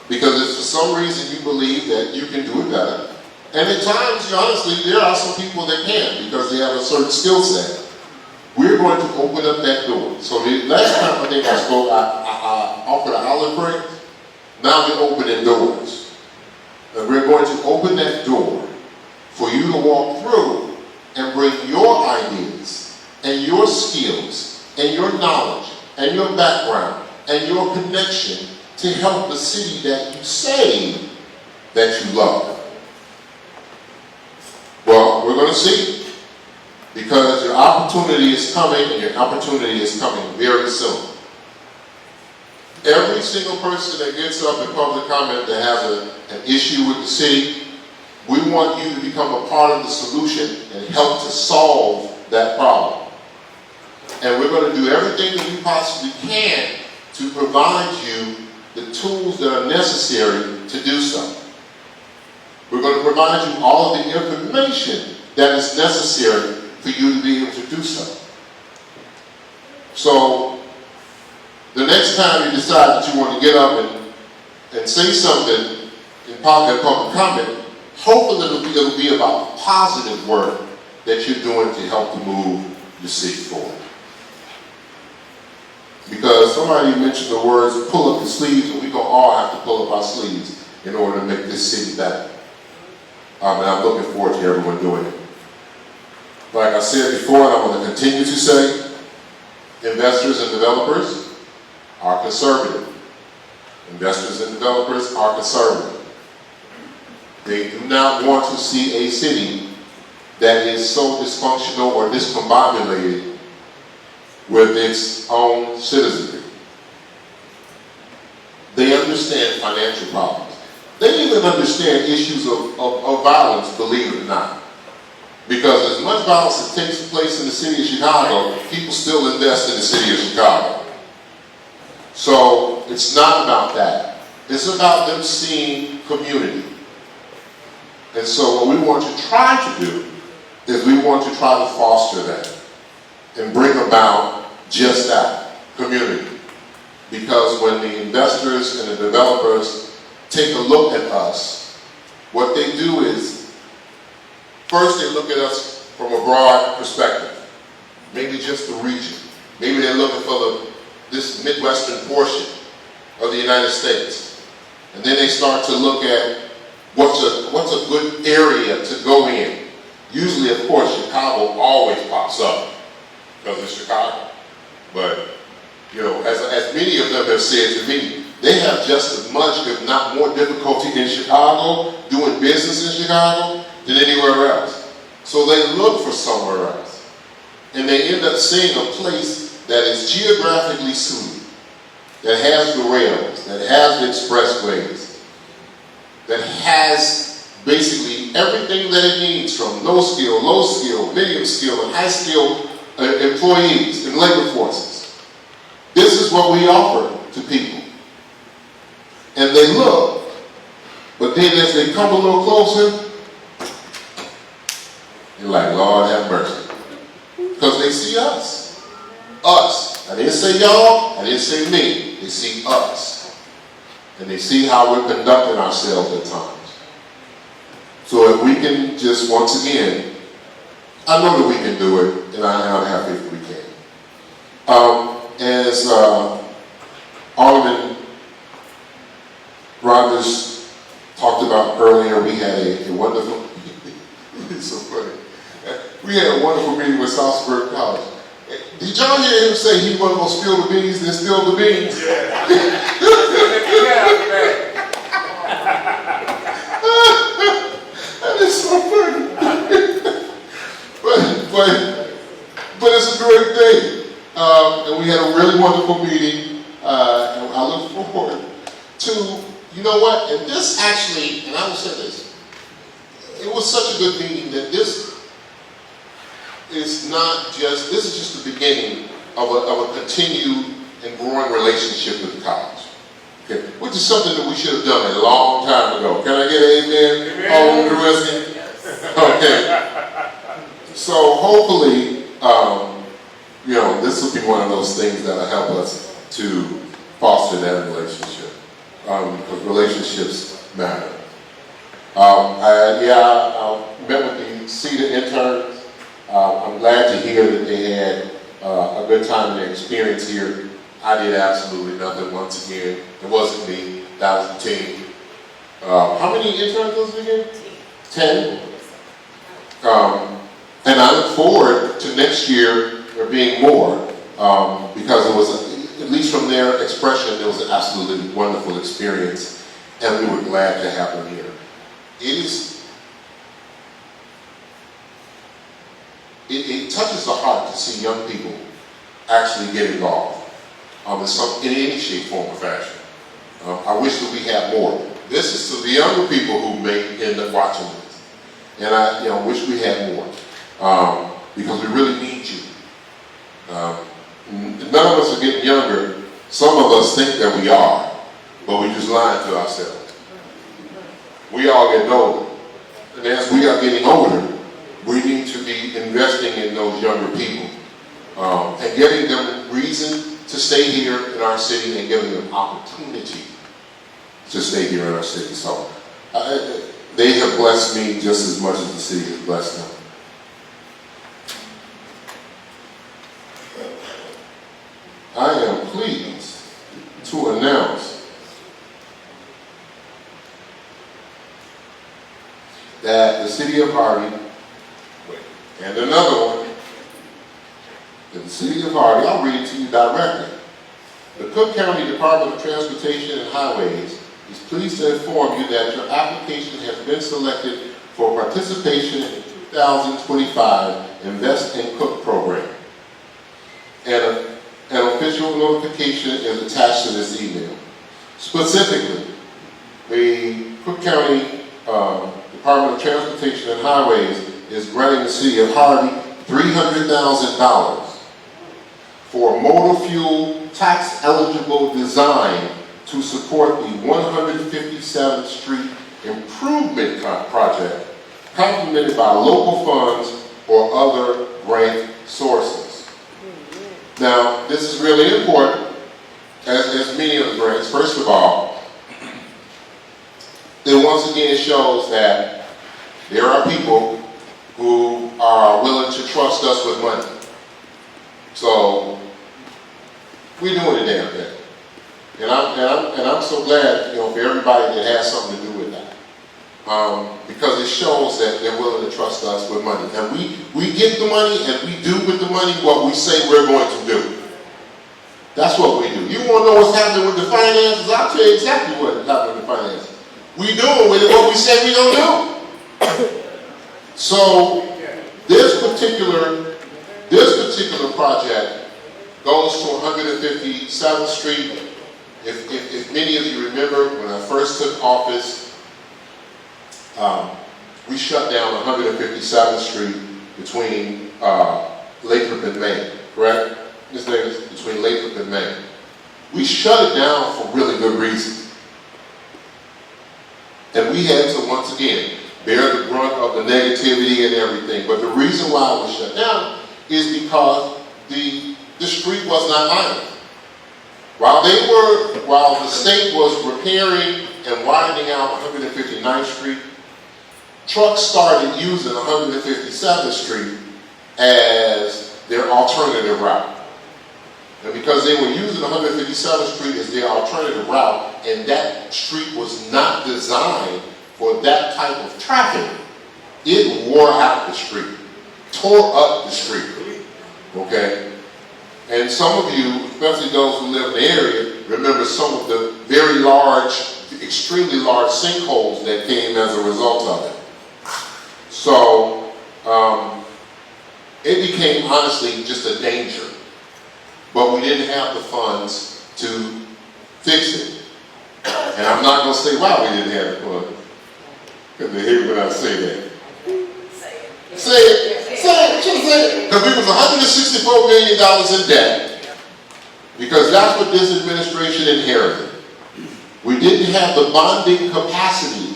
[SPEAKER 1] Because if for some reason you believe that you can do it better, and at times, honestly, there are some people that can, because they have a certain skill set. We're going to open up that door. So the last time I think I spoke, I offered an olive branch. Now we're opening doors. And we're going to open that door for you to walk through and bring your ideas and your skills and your knowledge and your background and your connection to help the city that you say that you love? Well, we're going to see, because your opportunity is coming, and your opportunity is coming very soon. Every single person that gets up in public comment that has an issue with the city, we want you to become a part of the solution and help to solve that problem. And we're going to do everything that we possibly can to provide you the tools that are necessary to do so. We're going to provide you all of the information that is necessary for you to be able to do so. So, the next time you decide that you want to get up and say something in public comment, hopefully it'll be about positive work that you're doing to help to move the city forward. Because somebody mentioned the words, pull up your sleeves, and we're going to all have to pull up our sleeves in order to make this city better. And I'm looking forward to everyone doing it. Like I said before, and I'm going to continue to say, investors and developers are conservative. Investors and developers are conservative. They do not want to see a city that is so dysfunctional or discombobulated with its own citizenry. They understand financial problems. They even understand issues of violence, believe it or not. Because as much violence that takes place in the city of Chicago, people still invest in the city of Chicago. So it's not about that. It's about them seeing community. And so what we want to try to do is we want to try to foster that and bring about just that, community. Because when the investors and the developers take a look at us, what they do is, first they look at us from a broad perspective, maybe just the region. Maybe they're looking for this Midwestern portion of the United States. And then they start to look at what's a good area to go in. Usually, of course, Chicago always pops up because it's Chicago. But, you know, as many of them have said to me, they have just as much, if not more, difficulty in Chicago, doing business in Chicago, than anywhere else. So they look for somewhere else. And they end up seeing a place that is geographically suited, that has the rails, that has the expressways, that has basically everything that it needs, from low skill, medium skill, and high skill employees and labor forces. This is what we offer to people. And they look, but then as they come a little closer, you're like, Lord have mercy. Because they see us. Us. I didn't say y'all, I didn't say me. They see us. And they see how we're conducting ourselves at times. So if we can just, once again, I know that we can do it, and I'm happy if we can. As Alderman Rogers talked about earlier, we had a wonderful, it's so funny, we had a wonderful meeting with Southsburg College. Did y'all hear him say he wasn't going to spill the beans, then spill the beans? Yeah. That is so funny. but it's a great day. And we had a really wonderful meeting. And I look forward to, you know what, and this actually, and I will say this, it was such a good meeting that this is just the beginning of a continued and growing relationship with the college. Okay, which is something that we should have done a long time ago. Can I get an amen? All over the rest? Okay. So hopefully, you know, this will be one of those things that will help us to foster that relationship. Because relationships matter. I met with the CETA interns. I'm glad to hear that they had a good time in their experience here. I did absolutely nothing once again. It wasn't me, that was the team. How many interns was it again? 10. And I look forward to next year there being more. because it was, at least from their expression, it was an absolutely wonderful experience, and we were glad to have them here. It touches the heart to see young people actually get involved in any shape, form, or fashion. I wish that we had more. This is to the younger people who may end up watching this, and I wish we had more because we really need you. None of us are getting younger. Some of us think that we are, but we just lying to ourselves. We all get older, and as we are getting older, we need to be investing in those younger people and giving them reason to stay here in our city and giving them opportunity to stay here in our city. So they have blessed me just as much as the city has blessed them. I am pleased to announce that the city of Harvey, and another one, that the city of Harvey, I'll read it to you directly. The Cook County Department of Transportation and Highways is pleased to inform you that your application has been selected for participation in the 2025 Invest in Cook program. And an official notification is attached to this email. Specifically, the Cook County Department of Transportation and Highways is granting the city of Harvey $300,000 for motor fuel tax eligible design to support the 157th Street Improvement Project, complemented by local funds or other grant sources. Now, this is really important, as many of the grants. First of all, it once again shows that there are people who are willing to trust us with money. So, we're doing a damn thing. And I'm so glad, for everybody that has something to do with that. Because it shows that they're willing to trust us with money. And we get the money and we do with the money what we say we're going to do. That's what we do. You want to know what's happening with the finances? I'll tell you exactly what happened with the finances. We doing with it what we say we don't do. So this particular project goes to 157th Street. If many of you remember, when I first took office, we shut down 157th Street between Lathrop and Main, correct? This thing is between Lathrop and Main. We shut it down for really good reasons. And we had to, once again, bear the brunt of the negativity and everything. But the reason why it was shut down is because the street was not lined. While the state was repairing and widening out 159th Street, trucks started using 157th Street as their alternative route. And because they were using 157th Street as their alternative route, and that street was not designed for that type of traffic, it wore out the street, tore up the street, okay? And some of you, especially those who live in the area, remember some of the very large, extremely large sinkholes that came as a result of it. So, it became, honestly, just a danger. But we didn't have the funds to fix it. And I'm not going to say why we didn't have the funds. Because they hate when I say that. Say it. Because we was $164 million in debt. Because that's what this administration inherited. We didn't have the bonding capacity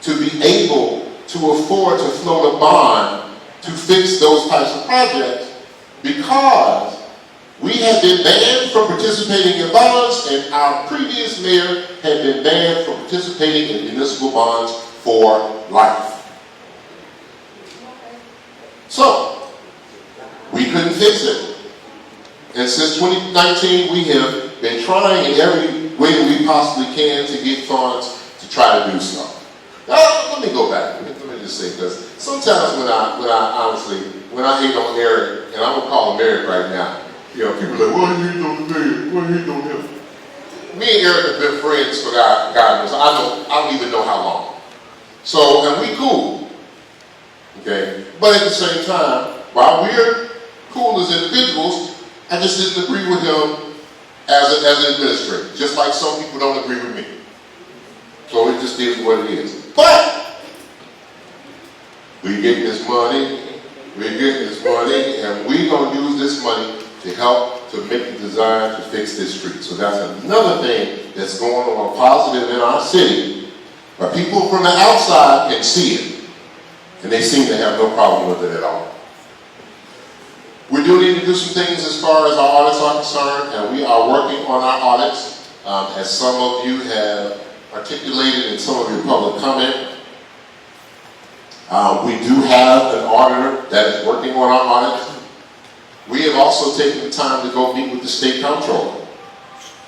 [SPEAKER 1] to be able to afford to float a bond to fix those types of projects because we had been banned from participating in bonds, and our previous mayor had been banned from participating in municipal bonds for life. So, we couldn't fix it. And since 2019, we have been trying in every way that we possibly can to get funds to try to do so. Now, let me go back. Let me just say this. Sometimes when I hate on Eric, and I'm going to call him Eric right now, You know, people are like, what are you doing today? What are you doing here? Me and Eric have been friends for God knows, I don't even know how long. So, and we cool. Okay? But at the same time, while we're cool as individuals, I just didn't agree with him as an administrator. Just like some people don't agree with me. So it just is what it is. But we getting this money, and we're gonna use this money to help to make the design to fix this street. So that's another thing that's going on positive in our city, where people from the outside can see it, and they seem to have no problem with it at all. We do need to do some things as far as our audits are concerned, and we are working on our audits, as some of you have articulated in some of your public comment. We do have an auditor that is working on our audits. We have also taken the time to go meet with the state comptroller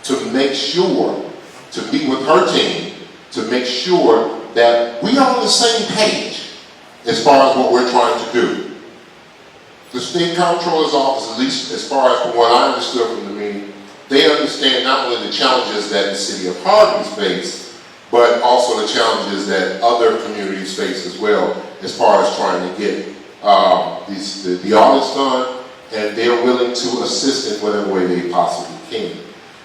[SPEAKER 1] to make sure, to meet with her team, to make sure that we are on the same page as far as what we're trying to do. The state comptroller's office, at least as far as from what I understood from the meeting, they understand not only the challenges that the city of Harvey face, but also the challenges that other communities face as well, as far as trying to get the audits done, and they're willing to assist in whatever way they possibly can.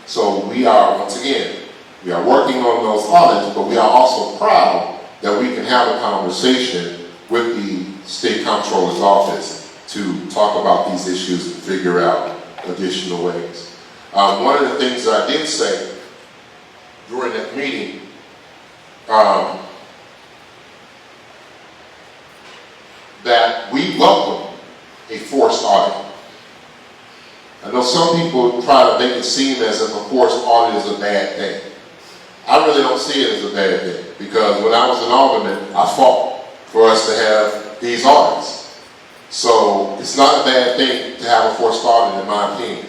[SPEAKER 1] So we are, once again, we are working on those audits, but we are also proud that we can have a conversation with the state comptroller's office to talk about these issues and figure out additional ways. One of the things that I did say during that meeting, that we welcome a forced audit. I know some people try to make it seem as if a forced audit is a bad thing. I really don't see it as a bad thing, because when I was an alderman, I fought for us to have these audits. So it's not a bad thing to have a forced audit, in my opinion.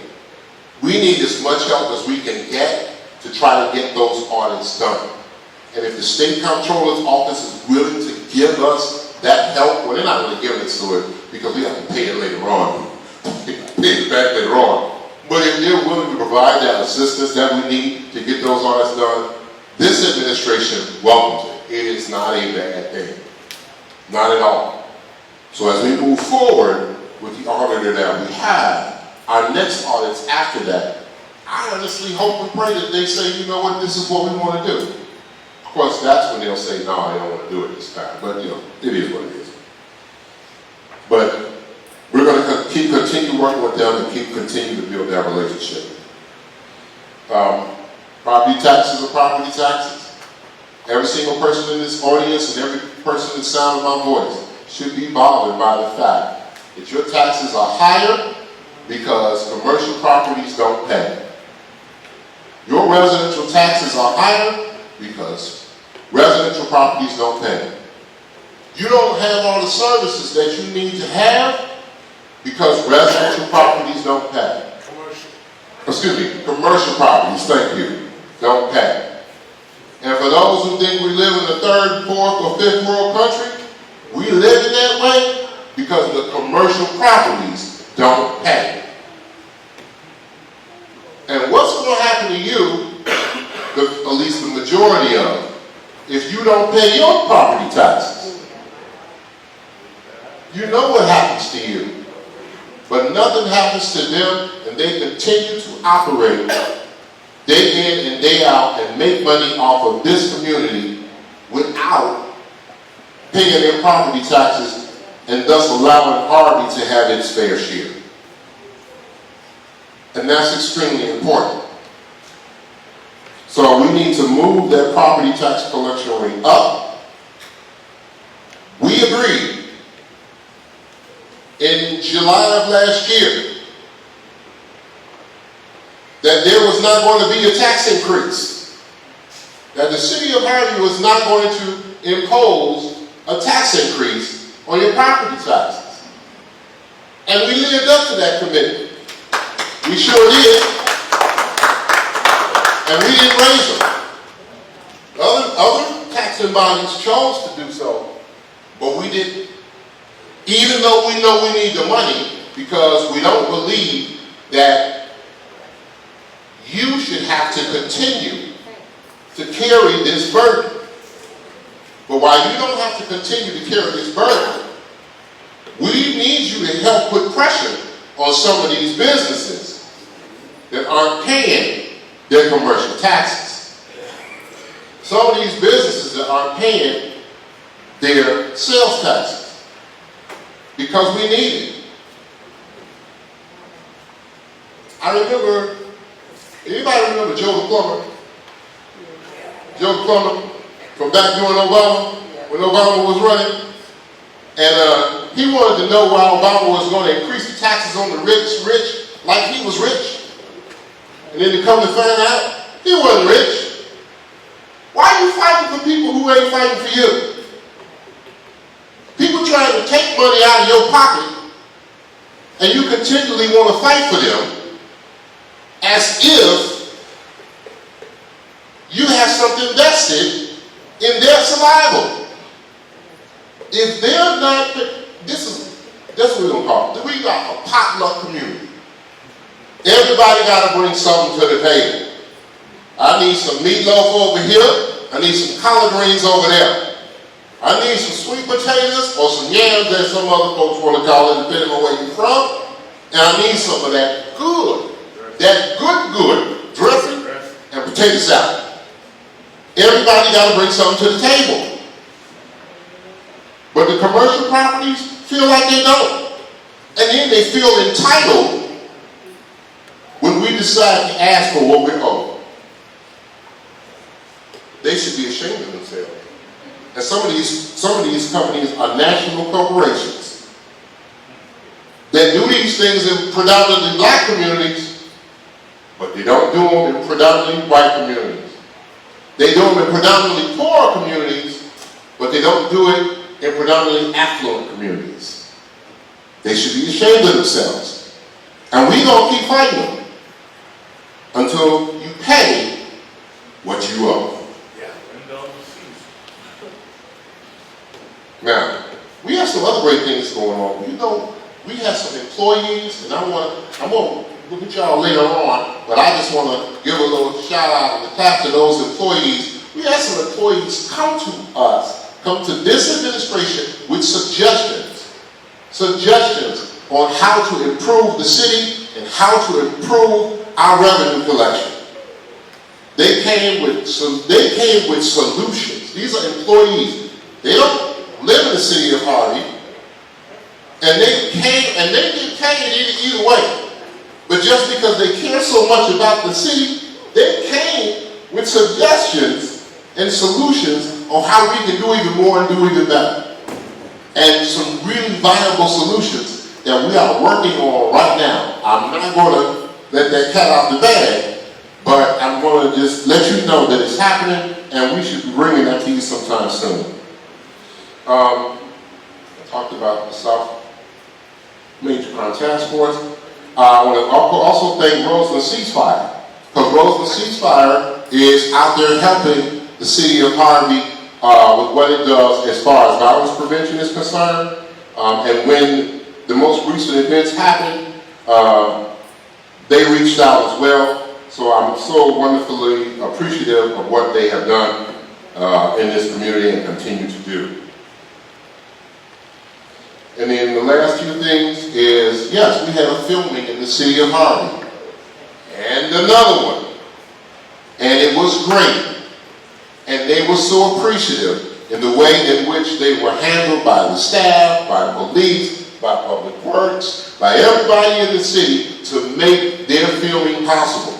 [SPEAKER 1] We need as much help as we can get to try to get those audits done. And if the state comptroller's office is willing to give us that help, well, they're not really giving it to it because we have to pay it later on. Pay it back later on. But if they're willing to provide that assistance that we need to get those audits done, this administration welcomes it. It is not a bad thing. Not at all. So as we move forward with the auditor that we have, our next audits after that, I honestly hope and pray that they say, you know what, this is what we want to do. Of course, that's when they'll say, no, I don't want to do it this time. But, you know, it is what it is. But we're going to continue working with them and continue to build that relationship. Property taxes are property taxes. Every single person in this audience and every person that sounds my voice should be bothered by the fact that your taxes are higher because commercial properties don't pay. Your residential taxes are higher because residential properties don't pay. You don't have all the services that you need to have because residential properties don't pay. Commercial properties, thank you, don't pay. And for those who think we live in a third, fourth, or fifth world country, we live in that way because the commercial properties don't pay. And what's going to happen to you, at least the majority of, if you don't pay your property taxes? You know what happens to you. But nothing happens to them, and they continue to operate day in and day out and make money off of this community without paying their property taxes and thus allowing Harvey to have its fair share. And that's extremely important. So we need to move that property tax collection rate up. We agreed in July of last year that there was not going to be a tax increase. That the city of Harvey was not going to impose a tax increase on your property taxes. And we lived up to that commitment. We sure did. And we didn't raise them. Other taxing bodies chose to do so, but we didn't. Even though we know we need the money, because we don't believe that you should have to continue to carry this burden. But while you don't have to continue to carry this burden, we need you to help put pressure on some of these businesses that aren't paying their commercial taxes. Some of these businesses that aren't paying their sales taxes, because we need it. I remember, anybody remember Joe the Plumber? Joe the Plumber from back during Obama, when Obama was running. And he wanted to know why Obama was going to increase the taxes on the rich, like he was rich. And then to come to find out, he wasn't rich. Why are you fighting for people who ain't fighting for you? People trying to take money out of your pocket, and you continually want to fight for them as if you have something vested in their survival. If they're not, that's what we're going to call it. We got a potluck community. Everybody got to bring something to the table. I need some meatloaf over here. I need some collard greens over there. I need some sweet potatoes or some yams, as some other folks want to call it, depending on where you're from. And I need some of that good dressing and potato salad. Everybody got to bring something to the table. But the commercial properties feel like they don't. And then they feel entitled when we decide to ask for what we owe. They should be ashamed of themselves. And some of these companies are national corporations that do these things in predominantly black communities, but they don't do them in predominantly white communities. They do them in predominantly poor communities, but they don't do it in predominantly affluent communities. They should be ashamed of themselves. And we're going to keep fighting them until you pay what you owe. Now, we have some other great things going on. You know, we have some employees, and I'm going to look at y'all later on, but I just want to give a little shout out and clap to those employees. We have some employees come to this administration with suggestions on how to improve the city and how to improve our revenue collection. They came with solutions. These are employees. They don't live in the city of Harvey, and they get paid either way. But just because they care so much about the city, they came with suggestions and solutions on how we can do even more and do even better. And some really viable solutions that we are working on right now. I'm not going to let that cat out the bag, but I'm going to just let you know that it's happening, and we should be bringing that to you sometime soon. I talked about the South Major Crime Task Force. I want to also thank Roseland Ceasefire, because Roseland Ceasefire is out there helping the city of Harvey with what it does as far as violence prevention is concerned. And when the most recent events happened, they reached out as well. So I'm so wonderfully appreciative of what they have done in this community and continue to do. And then the last few things is, yes, we had a filming in the city of Harvey. And another one. And it was great. And they were so appreciative in the way in which they were handled by the staff, by police, by public works, by everybody in the city to make their filming possible.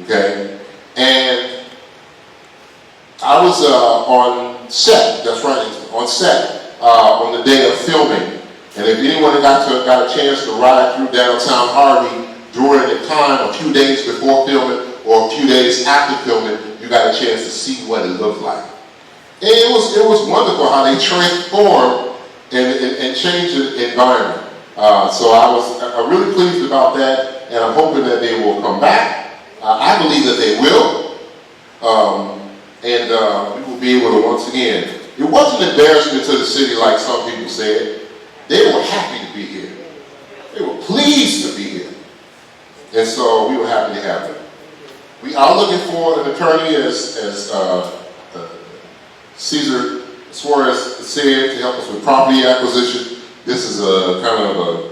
[SPEAKER 1] Okay? And I was on set, that's right, on set. On the day of filming, and if anyone got a chance to ride through downtown Harvey during the time, a few days before filming or a few days after filming, you got a chance to see what it looked like. And it was wonderful how they transformed and changed the environment. So I'm really pleased about that, and I'm hoping that they will come back. I believe that they will, and we will be able to once again. It wasn't an embarrassment to the city like some people said. They were happy to be here. They were pleased to be here. And so we were happy to have them. We are looking for an attorney, as Cesar Suarez said, to help us with property acquisition. This is a kind of a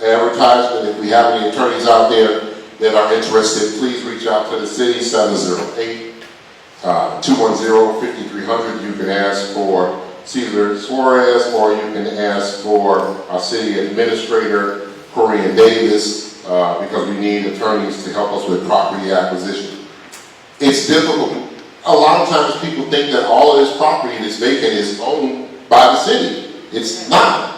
[SPEAKER 1] advertisement. If we have any attorneys out there that are interested, please reach out to the city, 708-210-5300. You can ask for Cesar Suarez, or you can ask for our city administrator, Corrine Davis, because we need attorneys to help us with property acquisition. It's difficult. A lot of times people think that all of this property that's vacant is owned by the city. It's not.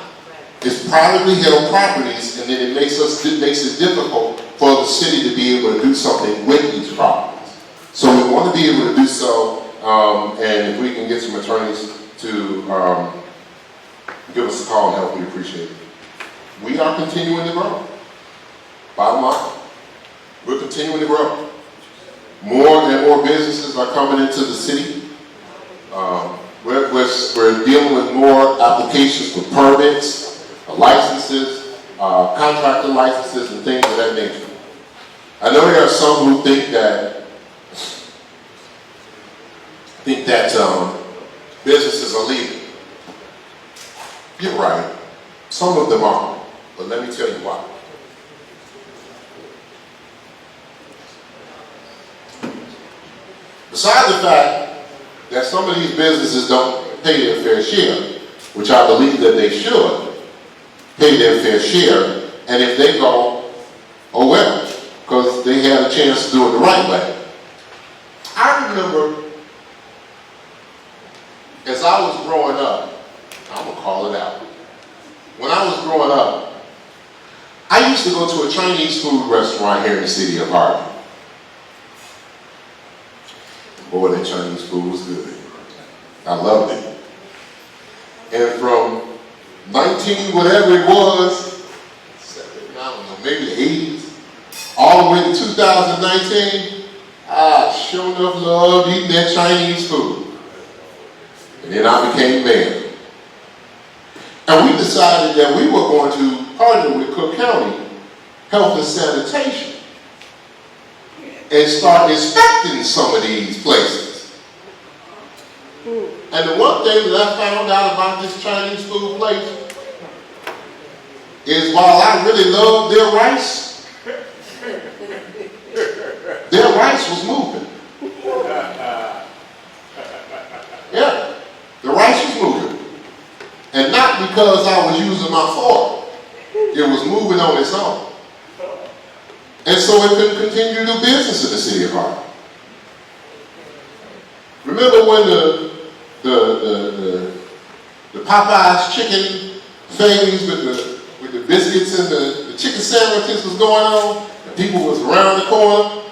[SPEAKER 1] It's privately held properties, and then it makes it difficult for the city to be able to do something with these properties. So we want to be able to do so, and if we can get some attorneys to give us a call and help, we appreciate it. We are continuing to grow. Bottom line, we're continuing to grow. More and more businesses are coming into the city. We're dealing with more applications for permits, licenses, contractor licenses, and things of that nature. I know there are some who think that businesses are leaving. You're right. Some of them are. But let me tell you why. Besides the fact that some of these businesses don't pay their fair share, which I believe that they should pay their fair share, and if they go, oh well, because they had a chance to do it the right way. I remember as I was growing up, I'm going to call it out. When I was growing up, I used to go to a Chinese food restaurant here in the city of Harvey. Boy, that Chinese food was good. I loved it. And from 19 whatever it was, I don't know, maybe the 80s, all the way to 2019, I sure enough loved eating that Chinese food. And then I became mayor. And we decided that we were going to partner with Cook County Health and Sanitation and start inspecting some of these places. And the one thing that I found out about this Chinese food place is while I really loved their rice was moving. Yeah, the rice was moving. And not because I was using my fork. It was moving on its own. And so it couldn't continue to do business in the city of Harvey. Remember when the Popeyes chicken phase with the biscuits and the chicken sandwiches was going on, and people was around the corner?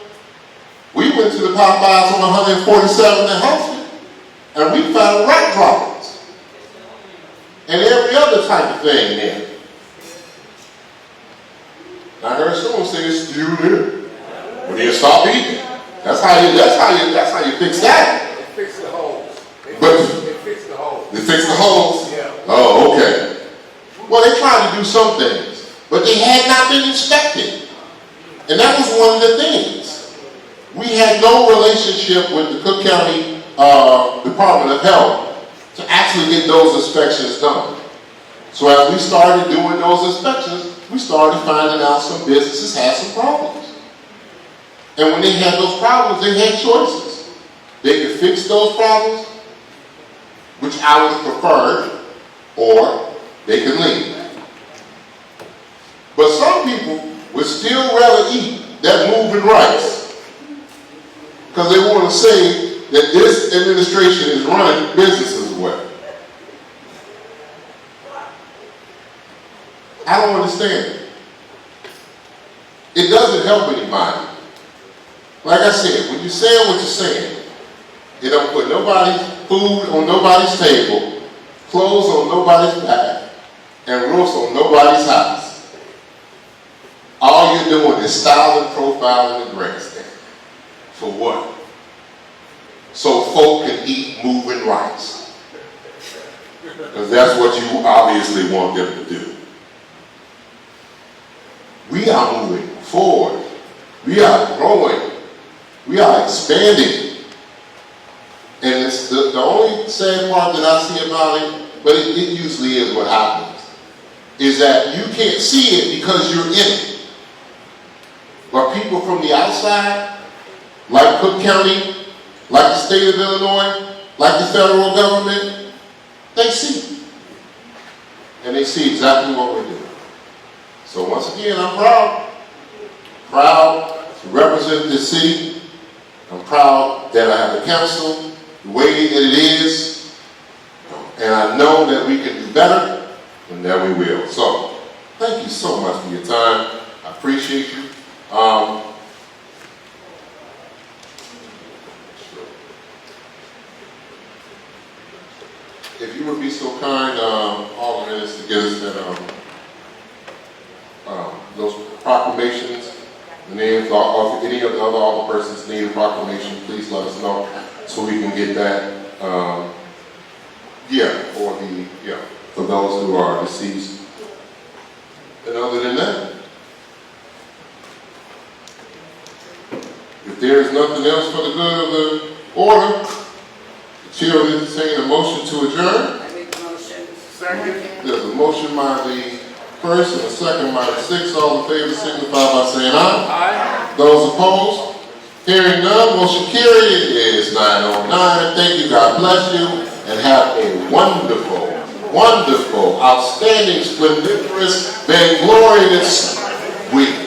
[SPEAKER 1] We went to the Popeyes on 147th and Hudson, and we found rat droppings and every other type of thing there. I heard someone say it's still there. When you stop eating, that's how you fix that.
[SPEAKER 6] They fix the holes. They fix the holes.
[SPEAKER 1] They fix the holes.
[SPEAKER 6] Yeah.
[SPEAKER 1] Oh, okay. Well, they tried to do some things, but they had not been inspected, and that was one of the things. We had no relationship with the Cook County Department of Health to actually get those inspections done. So as we started doing those inspections, we started finding out some businesses had some problems. And when they had those problems, they had choices. They could fix those problems, which I would have preferred, or they could leave. But some people would still rather eat that moving rice because they want to say that this administration is running businesses well. I don't understand it. It doesn't help anybody. Like I said, when you're saying what you're saying, it don't put nobody's food on nobody's table, clothes on nobody's back, and roofs on nobody's house. All you're doing is styling, profiling, and grandstanding. For what? So folk can eat moving rice. Because that's what you obviously want them to do. We are moving forward We are growing. We are expanding. And it's the only sad part that I see about it, but it usually is what happens, is that you can't see it because you're in it. But people from the outside, like Cook County, like the state of Illinois, like the federal government, they see. And they see exactly what we're doing. So once again, I'm proud to represent this city. I'm proud that I have the council the way that it is. And I know that we can do better, and that we will. So, thank you so much for your time. I appreciate you. If you would be so kind, all the minutes to get us that, those proclamations, the names of any of the other alderpersons need a proclamation, please let us know so we can get that. For those who are deceased. And other than that, if there is nothing else for the good of the order, the chair will entertain a motion to adjourn.
[SPEAKER 7] I make the motion.
[SPEAKER 1] Second. There's a motion by the first and a second by the sixth. All in favor signify by saying aye. Aye. Those opposed? Hearing none, motion carried. It is 9:09. Thank you, God bless you, and have a wonderful, outstanding, splendiferous, vainglorious week.